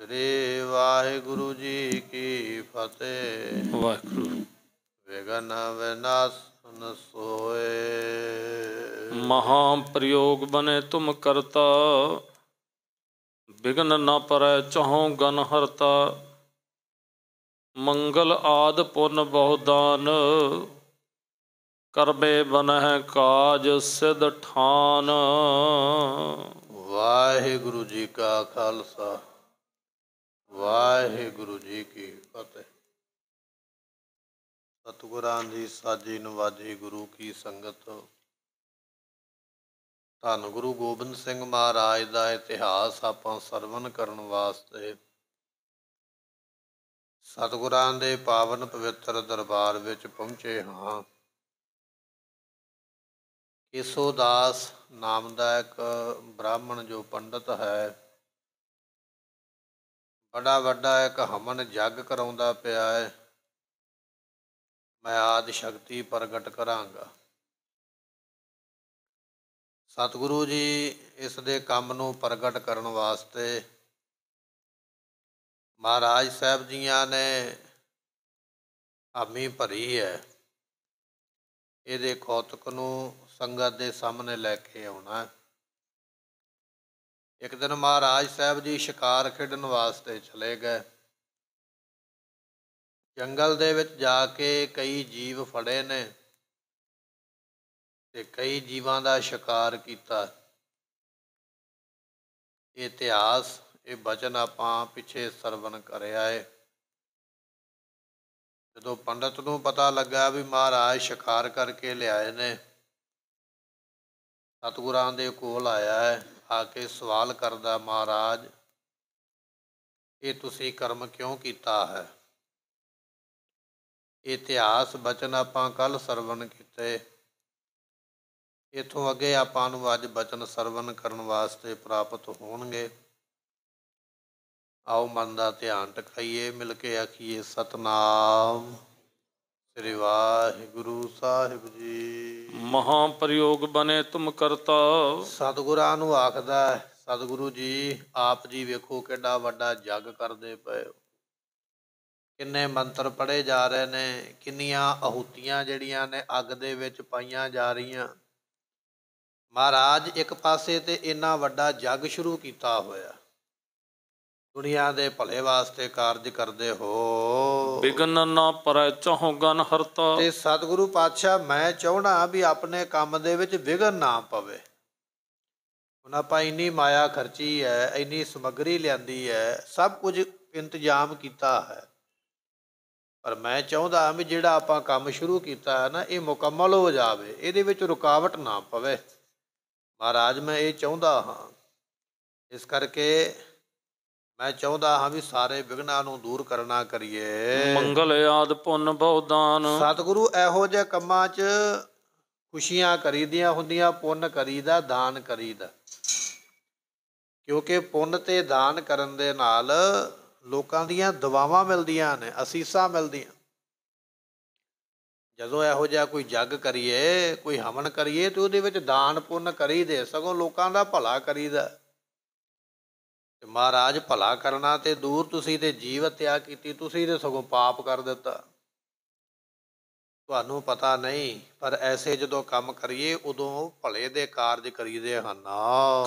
ਸ੍ਰੀ ਵਾਹਿਗੁਰੂ ਜੀ ਕੀ ਫਤਿਹ। ਵਾਹਿਗੁਰੂ। ਵਿਘਨ ਵਿਨਾਸ਼ਨ ਸੋਏ। ਮਹਾ ਪ੍ਰਯੋਗ ਬਨੇ ਤੁਮ ਕਰਤਾ, ਵਿਘਨ ਨ ਪਰੈ ਚਹੁ ਗਨ ਹਰਤਾ। ਮੰਗਲ ਆਦ ਪੁਨ ਬਹੁ ਦਾਨ, ਕਰਬੇ ਬਨਹਿ ਕਾਜ ਸਿਧ ਠਾਨ। ਵਾਹਿਗੁਰੂ ਜੀ ਕਾ ਖਾਲਸਾ, ਵਾਹਿਗੁਰੂ ਜੀ ਕੀ ਫਤਿਹ। ਸਤਿਗੁਰਾਂ ਦੀ ਸਾਜੀ ਨਵਾਜੀ ਗੁਰੂ ਕੀ ਸੰਗਤ। ਧੰਨ ਗੁਰੂ ਗੋਬਿੰਦ ਸਿੰਘ ਮਹਾਰਾਜ ਦਾ ਇਤਿਹਾਸ ਆਪਾਂ ਸਰਵਣ ਕਰਨ ਵਾਸਤੇ ਸਤਿਗੁਰਾਂ ਦੇ ਪਾਵਨ ਪਵਿੱਤਰ ਦਰਬਾਰ ਵਿੱਚ ਪਹੁੰਚੇ ਹਾਂ। ਕੇਸੋ ਦਾਸ ਨਾਮ ਦਾ ਇੱਕ ਬ੍ਰਾਹਮਣ ਜੋ ਪੰਡਤ ਹੈ, ਬੜਾ ਵੱਡਾ ਇੱਕ ਹਵਨ ਜੱਗ ਕਰਾਉਂਦਾ ਪਿਆ ਹੈ। ਮੈਂ ਆਦਿ ਸ਼ਕਤੀ ਪ੍ਰਗਟ ਕਰਾਂਗਾ। ਸਤਿਗੁਰੂ ਜੀ ਇਸ ਦੇ ਕੰਮ ਨੂੰ ਪ੍ਰਗਟ ਕਰਨ ਵਾਸਤੇ ਮਹਾਰਾਜ ਸਾਹਿਬ ਜੀਆਂ ਨੇ ਹਾਮੀ ਭਰੀ ਹੈ। ਇਹਦੇ ਕੌਤਕ ਨੂੰ ਸੰਗਤ ਦੇ ਸਾਹਮਣੇ ਲੈ ਕੇ ਆਉਣਾ। ਇੱਕ ਦਿਨ ਮਹਾਰਾਜ ਸਾਹਿਬ ਜੀ ਸ਼ਿਕਾਰ ਖੇਡਣ ਵਾਸਤੇ ਚਲੇ ਗਏ। ਜੰਗਲ ਦੇ ਵਿੱਚ ਜਾ ਕੇ ਕਈ ਜੀਵ ਫੜੇ ਨੇ ਤੇ ਕਈ ਜੀਵਾਂ ਦਾ ਸ਼ਿਕਾਰ ਕੀਤਾ। ਇਹ ਇਤਿਹਾਸ, ਇਹ ਬਚਨ ਆਪਾਂ ਪਿੱਛੇ ਸਰਵਣ ਕਰਿਆ ਹੈ। ਜਦੋਂ ਪੰਡਤ ਨੂੰ ਪਤਾ ਲੱਗਾ ਵੀ ਮਹਾਰਾਜ ਸ਼ਿਕਾਰ ਕਰਕੇ ਲਿਆਏ ਨੇ, ਸਤਿਗੁਰਾਂ ਦੇ ਕੋਲ ਆਇਆ ਹੈ। ਆ ਕੇ ਸਵਾਲ ਕਰਦਾ, ਮਹਾਰਾਜ ਇਹ ਤੁਸੀਂ ਕਰਮ ਕਿਉਂ ਕੀਤਾ ਹੈ? ਇਤਿਹਾਸ ਬਚਨ ਆਪਾਂ ਕੱਲ੍ਹ ਸਰਵਣ ਕੀਤੇ। ਇੱਥੋਂ ਅੱਗੇ ਆਪਾਂ ਨੂੰ ਅੱਜ ਬਚਨ ਸਰਵਣ ਕਰਨ ਵਾਸਤੇ ਪ੍ਰਾਪਤ ਹੋਣਗੇ। ਆਓ ਮਨ ਦਾ ਧਿਆਨ ਟਿਕਾਈਏ, ਮਿਲ ਕੇ ਆਖੀਏ ਸਤਿਨਾਮ ਸ੍ਰੀ ਵਾਹਿਗੁਰੂ ਸਾਹਿਬ ਜੀ। ਮਹਾ ਪ੍ਰਯੋਗ ਬਨੇ ਤੁਮ ਕਰਤਾ। ਸਤਿਗੁਰਾਂ ਨੂੰ ਆਖਦਾ, ਸਤਿਗੁਰੂ ਜੀ ਆਪ ਜੀ ਵੇਖੋ ਕਿੱਡਾ ਵੱਡਾ ਜੱਗ ਕਰਦੇ ਪਏ ਹੋ। ਕਿੰਨੇ ਮੰਤਰ ਪੜ੍ਹੇ ਜਾ ਰਹੇ ਨੇ, ਕਿੰਨੀਆਂ ਆਹੂਤੀਆਂ ਜਿਹੜੀਆਂ ਨੇ ਅੱਗ ਦੇ ਵਿੱਚ ਪਾਈਆਂ ਜਾ ਰਹੀਆਂ। ਮਹਾਰਾਜ ਇੱਕ ਪਾਸੇ ਤੇ ਇੰਨਾ ਵੱਡਾ ਜੱਗ ਸ਼ੁਰੂ ਕੀਤਾ ਹੋਇਆ, ਦੁਨੀਆ ਦੇ ਭਲੇ ਵਾਸਤੇ ਕਾਰਜ ਕਰਦੇ ਹੋ। ਵਿਘਨ ਨਾ ਪਰੈ ਚਹੁ ਗਨ ਹਰਤਾ। ਤੇ ਸਤਿਗੁਰੂ ਪਾਤਸ਼ਾਹ ਮੈਂ ਚਾਹੁੰਦਾ ਵੀ ਆਪਣੇ ਕੰਮ ਦੇ ਵਿੱਚ ਵਿਘਨ ਨਾ ਪਵੇ। ਹੁਣ ਆਪਾਂ ਇੰਨੀ ਮਾਇਆ ਖਰਚੀ ਹੈ, ਇੰਨੀ ਸਮੱਗਰੀ ਲਿਆਂਦੀ ਹੈ, ਸਭ ਕੁਝ ਇੰਤਜ਼ਾਮ ਕੀਤਾ ਹੈ, ਪਰ ਮੈਂ ਚਾਹੁੰਦਾ ਵੀ ਜਿਹੜਾ ਆਪਾਂ ਕੰਮ ਸ਼ੁਰੂ ਕੀਤਾ ਹੈ ਨਾ, ਇਹ ਮੁਕੰਮਲ ਹੋ ਜਾਵੇ, ਇਹਦੇ ਵਿੱਚ ਰੁਕਾਵਟ ਨਾ ਪਵੇ। ਮਹਾਰਾਜ ਮੈਂ ਇਹ ਚਾਹੁੰਦਾ ਹਾਂ। ਇਸ ਕਰਕੇ ਮੈਂ ਚਾਹੁੰਦਾ ਹਾਂ ਵੀ ਸਾਰੇ ਵਿਘਨਾਂ ਨੂੰ ਦੂਰ ਕਰਨਾ ਕਰੀਏ। ਮੰਗਲ ਆਦ ਪੁੰਨ ਬਹੁ ਦਾਨ। ਸਤਿਗੁਰੂ ਇਹੋ ਜਿਹੇ ਕੰਮਾਂ 'ਚ ਖੁਸ਼ੀਆਂ ਕਰੀਦੀਆਂ ਹੁੰਦੀਆਂ, ਪੁੰਨ ਕਰੀਦਾ, ਦਾਨ ਕਰੀਦਾ। ਕਿਉਂਕਿ ਪੁੰਨ ਤੇ ਦਾਨ ਕਰਨ ਦੇ ਨਾਲ ਲੋਕਾਂ ਦੀਆਂ ਦੁਆਵਾਂ ਮਿਲਦੀਆਂ ਨੇ, ਅਸੀਸਾਂ ਮਿਲਦੀਆਂ। ਜਦੋਂ ਇਹੋ ਜਿਹਾ ਕੋਈ ਜੱਗ ਕਰੀਏ, ਕੋਈ ਹਵਨ ਕਰੀਏ, ਤਾਂ ਉਹਦੇ ਵਿੱਚ ਦਾਨ ਪੁੰਨ ਕਰੀਦੇ, ਸਗੋਂ ਲੋਕਾਂ ਦਾ ਭਲਾ ਕਰੀਦਾ। ਤੇ ਮਹਾਰਾਜ ਭਲਾ ਕਰਨਾ ਤੇ ਦੂਰ, ਤੁਸੀਂ ਤੇ ਜੀਵ ਹੱਤਿਆ ਕੀਤੀ, ਤੁਸੀਂ ਤੇ ਸਗੋਂ ਪਾਪ ਕਰ ਦਿੱਤਾ। ਤੁਹਾਨੂੰ ਪਤਾ ਨਹੀਂ, ਪਰ ਐਸੇ ਜਦੋਂ ਕੰਮ ਕਰੀਏ ਉਦੋਂ ਭਲੇ ਦੇ ਕਾਰਜ ਕਰੀਦੇ ਹਨ।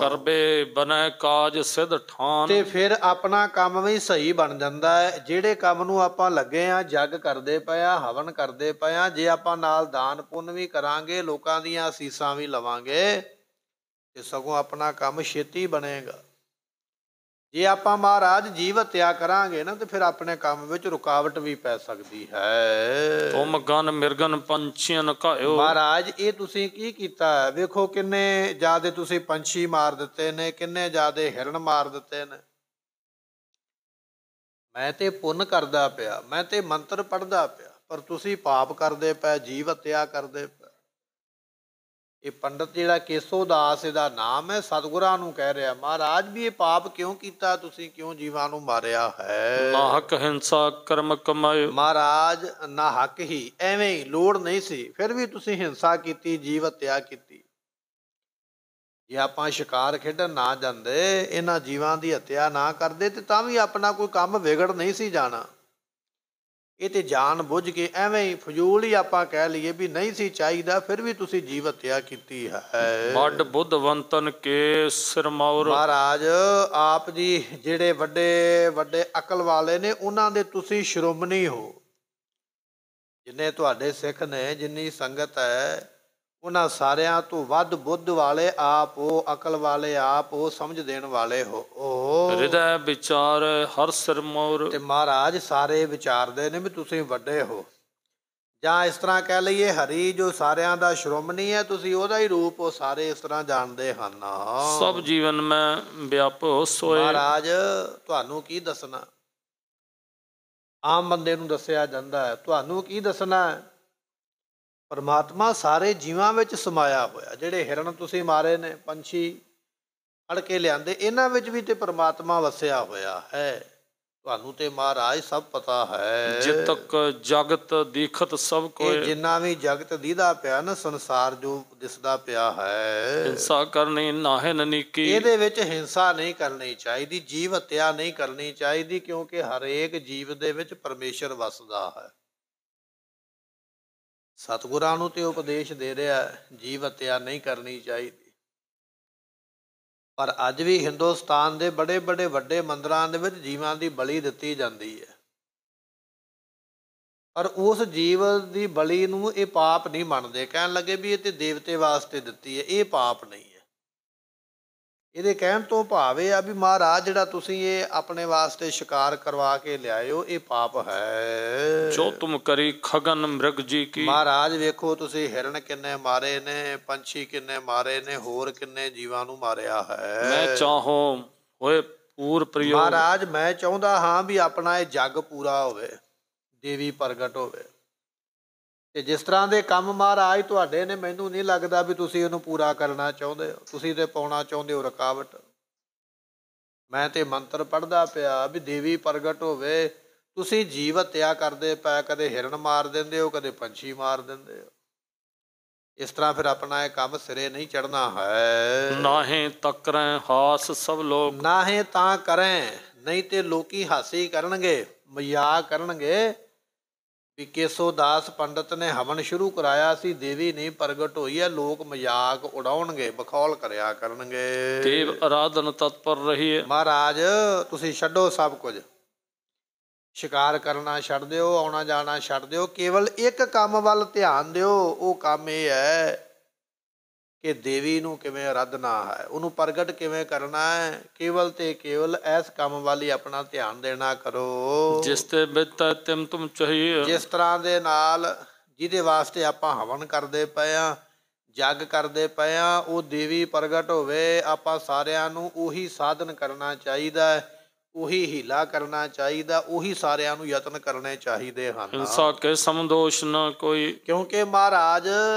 ਕਰਬੇ ਬਨੈ ਕਾਜ ਸਿਧ ਠਾਨ। ਤੇ ਫਿਰ ਆਪਣਾ ਕੰਮ ਵੀ ਸਹੀ ਬਣ ਜਾਂਦਾ ਹੈ। ਜਿਹੜੇ ਕੰਮ ਨੂੰ ਆਪਾਂ ਲੱਗੇ ਆ, ਜੱਗ ਕਰਦੇ ਪਏ ਆ, ਹਵਨ ਕਰਦੇ ਪਏ ਆ, ਜੇ ਆਪਾਂ ਨਾਲ ਦਾਨ ਪੁੰਨ ਵੀ ਕਰਾਂਗੇ, ਲੋਕਾਂ ਦੀਆਂ ਅਸੀਸਾਂ ਵੀ ਲਵਾਂਗੇ, ਤੇ ਸਗੋਂ ਆਪਣਾ ਕੰਮ ਛੇਤੀ ਬਣੇਗਾ। ਜੇ ਆਪਾਂ ਮਹਾਰਾਜ ਜੀਵ ਹੱਤਿਆ ਕਰਾਂਗੇ ਨਾ, ਤੇ ਫਿਰ ਆਪਣੇ ਕੰਮ ਵਿੱਚ ਰੁਕਾਵਟ ਵੀ ਪੈ ਸਕਦੀ ਹੈ। ਤੁਮ ਗਨ ਮਿਰਗਨ ਪੰਛੀਆਂ ਘਾਇਓ। ਮਹਾਰਾਜ ਇਹ ਤੁਸੀਂ ਕੀ ਕੀਤਾ ਹੈ? ਵੇਖੋ ਕਿੰਨੇ ਜ਼ਿਆਦੇ ਤੁਸੀਂ ਪੰਛੀ ਮਾਰ ਦਿੱਤੇ ਨੇ, ਕਿੰਨੇ ਜ਼ਿਆਦੇ ਹਿਰਨ ਮਾਰ ਦਿੱਤੇ ਨੇ। ਮੈਂ ਤੇ ਪੁੰਨ ਕਰਦਾ ਪਿਆ, ਮੈਂ ਤੇ ਮੰਤਰ ਪੜ੍ਹਦਾ ਪਿਆ, ਪਰ ਤੁਸੀਂ ਪਾਪ ਕਰਦੇ ਪਏ, ਜੀਵ ਹੱਤਿਆ ਕਰਦੇ ਪਏ। ਇਹ ਪੰਡਤ ਜਿਹੜਾ ਕੇਸੋ ਦਾਸ ਇਹਦਾ ਨਾਮ ਹੈ, ਸਤਿਗੁਰਾਂ ਨੂੰ ਕਹਿ ਰਿਹਾ, ਮਹਾਰਾਜ ਵੀ ਇਹ ਪਾਪ ਕਿਉਂ ਕੀਤਾ? ਤੁਸੀਂ ਕਿਉਂ ਜੀਵਾਂ ਨੂੰ ਮਾਰਿਆ ਹੈ? ਨਾਹਕ ਹਿੰਸਾ ਕਰਮ ਕਮਾਏ। ਮਹਾਰਾਜ ਨਾਹਕ ਹੀ, ਐਵੇਂ ਹੀ, ਲੋੜ ਨਹੀਂ ਸੀ, ਫਿਰ ਵੀ ਤੁਸੀਂ ਹਿੰਸਾ ਕੀਤੀ, ਜੀਵ ਹੱਤਿਆ ਕੀਤੀ। ਜੇ ਆਪਾਂ ਸ਼ਿਕਾਰ ਖੇਡਣ ਨਾ ਜਾਂਦੇ, ਇਹਨਾਂ ਜੀਵਾਂ ਦੀ ਹੱਤਿਆ ਨਾ ਕਰਦੇ, ਤੇ ਤਾਂ ਵੀ ਆਪਣਾ ਕੋਈ ਕੰਮ ਵਿਗੜ ਨਹੀਂ ਸੀ ਜਾਣਾ। ਇਹ ਤੇ ਜਾਣ ਬੁੱਝ ਕੇ ਐਵੇਂ ਹੀ ਫਜ਼ੂਲ ਹੀ ਆਪਾਂ ਕਹਿ ਲਈਏ ਵੀ ਨਹੀਂ ਸੀ ਚਾਹੀਦਾ, ਫਿਰ ਵੀ ਤੁਸੀਂ ਜੀਵ ਹੱਤਿਆ ਕੀਤੀ ਹੈ। ਵੱਡ ਬੁੱਧਵੰਤਨ ਕੇ ਸਿਰਮੌਰ। ਮਹਾਰਾਜ ਆਪ ਜੀ ਜਿਹੜੇ ਵੱਡੇ ਵੱਡੇ ਅਕਲ ਵਾਲੇ ਨੇ, ਉਹਨਾਂ ਦੇ ਤੁਸੀਂ ਸ਼੍ਰੋਮਣੀ ਹੋ। ਜਿੰਨੇ ਤੁਹਾਡੇ ਸਿੱਖ ਨੇ, ਜਿੰਨੀ ਸੰਗਤ ਹੈ, ਉਹਨਾਂ ਸਾਰਿਆਂ ਤੋਂ ਵੱਧ ਬੁੱਧ ਵਾਲੇ ਆਪ ਹੋ, ਅਕਲ ਵਾਲੇ ਆਪ ਹੋ, ਸਮਝ ਦੇਣ ਵਾਲੇ ਹੋ। ਹਿਰਦੈ ਵਿਚਾਰ ਹਰ ਸਿਰਮੌਰ। ਤੇ ਮਹਾਰਾਜ ਸਾਰੇ ਵਿਚਾਰਦੇ ਨੇ ਵੀ ਤੁਸੀਂ ਵੱਡੇ ਹੋ, ਜਾਂ ਇਸ ਤਰ੍ਹਾਂ ਕਹਿ ਲਈਏ ਹਰੀ ਜੋ ਸਾਰਿਆਂ ਦਾ ਸ਼੍ਰੋਮਣੀ ਹੈ, ਤੁਸੀਂ ਉਹਦਾ ਹੀ ਰੂਪ ਹੋ, ਸਾਰੇ ਇਸ ਤਰ੍ਹਾਂ ਜਾਣਦੇ ਹਨ। ਸਭ ਜੀਵਨ ਮੈਂ ਵਿਆਪੋ ਸੋਏ। ਮਹਾਰਾਜ ਤੁਹਾਨੂੰ ਕੀ ਦੱਸਣਾ, ਆਮ ਬੰਦੇ ਨੂੰ ਦੱਸਿਆ ਜਾਂਦਾ ਹੈ, ਤੁਹਾਨੂੰ ਕੀ ਦੱਸਣਾ ਹੈ। ਪਰਮਾਤਮਾ ਸਾਰੇ ਜੀਵਾਂ ਵਿੱਚ ਸਮਾਇਆ ਹੋਇਆ। ਜਿਹੜੇ ਹਿਰਨ ਤੁਸੀਂ ਮਾਰੇ ਨੇ, ਪੰਛੀ ਫੜ ਕੇ ਲਿਆਂਦੇ, ਇਹਨਾਂ ਵਿੱਚ ਵੀ ਤੇ ਪਰਮਾਤਮਾ ਵਸਿਆ ਹੋਇਆ ਹੈ। ਤੁਹਾਨੂੰ ਤੇ ਮਹਾਰਾਜ ਸਭ ਪਤਾ ਹੈ। ਜਿਤ ਤੱਕ ਜਗਤ ਦੀਖਤ ਸਭ ਕੋਏ। ਜਿੰਨਾ ਵੀ ਜਗਤ ਦੀਦਾ ਪਿਆ ਨਾ, ਸੰਸਾਰ ਜੋ ਦਿਸਦਾ ਪਿਆ ਹੈ, ਹਿੰਸਾ ਕਰਨੀ ਨਾਹੇ ਨਨੀਕੀ। ਇਹਦੇ ਵਿੱਚ ਹਿੰਸਾ ਨਹੀਂ ਕਰਨੀ ਚਾਹੀਦੀ, ਜੀਵ ਹੱਤਿਆ ਨਹੀਂ ਕਰਨੀ ਚਾਹੀਦੀ, ਕਿਉਂਕਿ ਹਰੇਕ ਜੀਵ ਦੇ ਵਿੱਚ ਪਰਮੇਸ਼ਰ ਵਸਦਾ ਹੈ। ਸਤਿਗੁਰਾਂ ਨੂੰ ਤੇ ਉਪਦੇਸ਼ ਦੇ ਰਿਹਾ ਜੀਵ ਹੱਤਿਆ ਨਹੀਂ ਕਰਨੀ ਚਾਹੀਦੀ। ਪਰ ਅੱਜ ਵੀ ਹਿੰਦੁਸਤਾਨ ਦੇ ਬੜੇ ਬੜੇ ਵੱਡੇ ਮੰਦਰਾਂ ਦੇ ਵਿੱਚ ਜੀਵਾਂ ਦੀ ਬਲੀ ਦਿੱਤੀ ਜਾਂਦੀ ਹੈ, ਪਰ ਉਸ ਜੀਵ ਦੀ ਬਲੀ ਨੂੰ ਇਹ ਪਾਪ ਨਹੀਂ ਮੰਨਦੇ। ਕਹਿਣ ਲੱਗੇ ਵੀ ਇਹ ਤੇ ਦੇਵਤੇ ਵਾਸਤੇ ਦਿੱਤੀ ਹੈ, ਇਹ ਪਾਪ ਨਹੀਂ ਹੈ। ਇਹਦੇ ਕਹਿਣ ਤੋਂ ਭਾਵ ਇਹ ਆ ਵੀ ਮਹਾਰਾਜ ਜਿਹੜਾ ਤੁਸੀਂ ਇਹ ਆਪਣੇ ਵਾਸਤੇ ਸ਼ਿਕਾਰ ਕਰਵਾ ਕੇ ਲਿਆਏ ਹੋ, ਇਹ ਪਾਪ ਹੈ। ਜੋ ਤੁਮ ਕਰੀ ਖਗਨ ਮ੍ਰਿਗ ਜੀ ਕੀ। ਮਹਾਰਾਜ ਵੇਖੋ ਤੁਸੀਂ ਹਿਰਨ ਕਿੰਨੇ ਮਾਰੇ ਨੇ, ਪੰਛੀ ਕਿੰਨੇ ਮਾਰੇ ਨੇ, ਹੋਰ ਕਿੰਨੇ ਜੀਵਾਂ ਨੂੰ ਮਾਰਿਆ ਹੈ। ਮੈਂ ਚਾਹੋ ਹੋਏ ਪੂਰ ਪ੍ਰਯੋਗ। ਮਹਾਰਾਜ ਮੈਂ ਚਾਹੁੰਦਾ ਹਾਂ ਵੀ ਆਪਣਾ ਇਹ ਜੱਗ ਪੂਰਾ ਹੋਵੇ, ਦੇਵੀ ਪ੍ਰਗਟ ਹੋਵੇ। ਤੇ ਜਿਸ ਤਰ੍ਹਾਂ ਦੇ ਕੰਮ ਮਹਾਰਾਜ ਤੁਹਾਡੇ ਨੇ, ਮੈਨੂੰ ਨਹੀਂ ਲੱਗਦਾ ਵੀ ਤੁਸੀਂ ਇਹਨੂੰ ਪੂਰਾ ਕਰਨਾ ਚਾਹੁੰਦੇ ਹੋ। ਤੁਸੀਂ ਤੇ ਪਾਉਣਾ ਚਾਹੁੰਦੇ ਹੋ ਰੁਕਾਵਟ। ਮੈਂ ਤੇ ਮੰਤਰ ਪੜ੍ਹਦਾ ਪਿਆ ਵੀ ਦੇਵੀ ਪ੍ਰਗਟ ਹੋਵੇ, ਤੁਸੀਂ ਜੀਵ ਹੱਤਿਆ ਕਰਦੇ ਪਏ, ਕਦੇ ਹਿਰਨ ਮਾਰ ਦਿੰਦੇ ਹੋ, ਕਦੇ ਪੰਛੀ ਮਾਰ ਦਿੰਦੇ ਹੋ। ਇਸ ਤਰ੍ਹਾਂ ਫਿਰ ਆਪਣਾ ਇਹ ਕੰਮ ਸਿਰੇ ਨਹੀਂ ਚੜ੍ਹਨਾ ਹੈ। ਨਾਹੀਂ ਤਕਰੈ ਹਾਸ ਸਭ ਲੋਕ। ਨਾਹੀਂ ਤਾਂ ਕਰੈ, ਨਹੀਂ ਤੇ ਲੋਕੀ ਹਾਸੀ ਕਰਨਗੇ, ਮਜ਼ਾਕ ਕਰਨਗੇ ਵੀ ਕੇਸੋ ਦਾਸ ਪੰਡਤ ਨੇ ਹਵਨ ਸ਼ੁਰੂ ਕਰਾਇਆ ਸੀ, ਦੇਵੀ ਨਹੀਂ ਪ੍ਰਗਟ ਹੋਈ ਹੈ, ਲੋਕ ਮਜ਼ਾਕ ਉਡਾਉਣਗੇ, ਬਖੌਲ ਕਰਿਆ ਕਰਨਗੇ। ਦੇਵ ਆਰਾਧਨ ਤਤਪਰ ਰਹੀਏ। ਮਹਾਰਾਜ ਤੁਸੀਂ ਛੱਡੋ ਸਭ ਕੁਝ, ਸ਼ਿਕਾਰ ਕਰਨਾ ਛੱਡ ਦਿਓ, ਆਉਣਾ ਜਾਣਾ ਛੱਡ ਦਿਓ, ਕੇਵਲ ਇੱਕ ਕੰਮ ਵੱਲ ਧਿਆਨ ਦਿਓ। ਉਹ ਕੰਮ ਇਹ ਹੈ ਕਿ ਦੇਵੀ ਨੂੰ ਕਿਵੇਂ ਆਰਾਧਨਾ ਹੈ, ਉਹਨੂੰ ਪ੍ਰਗਟ ਕਿਵੇਂ ਕਰਨਾ ਹੈ। ਕੇਵਲ ਤੇ ਕੇਵਲ ਇਸ ਕੰਮ ਵੱਲ ਹੀ ਆਪਣਾ ਧਿਆਨ ਦੇਣਾ ਕਰੋ। ਜਿਸ ਤੇ ਬਿਤੈ ਤਿਮ ਤੁਮ ਚਾਹੀਏ। ਜਿਸ ਤਰ੍ਹਾਂ ਦੇ ਨਾਲ ਜਿਹਦੇ ਵਾਸਤੇ ਆਪਾਂ ਹਵਨ ਕਰਦੇ ਪਏ ਹਾਂ, ਜੱਗ ਕਰਦੇ ਪਏ ਹਾਂ, ਉਹ ਦੇਵੀ ਪ੍ਰਗਟ ਹੋਵੇ, ਆਪਾਂ ਸਾਰਿਆਂ ਨੂੰ ਉਹੀ ਸਾਧਨ ਕਰਨਾ ਚਾਹੀਦਾ ਹੈ, ਉਹੀ ਹੀਲਾ ਕਰਨਾ ਚਾਹੀਦਾ, ਉਹੀ ਸਾਰਿਆਂ ਨੂੰ ਯਤਨ ਕਰਨੇ ਚਾਹੀਦੇ ਹਨ। ਹਿੰਸਾ ਕੇ ਸਮਦੋਸ਼ ਨਾ ਕੋਈ। ਕਿਉਂਕਿ ਮਹਾਰਾਜ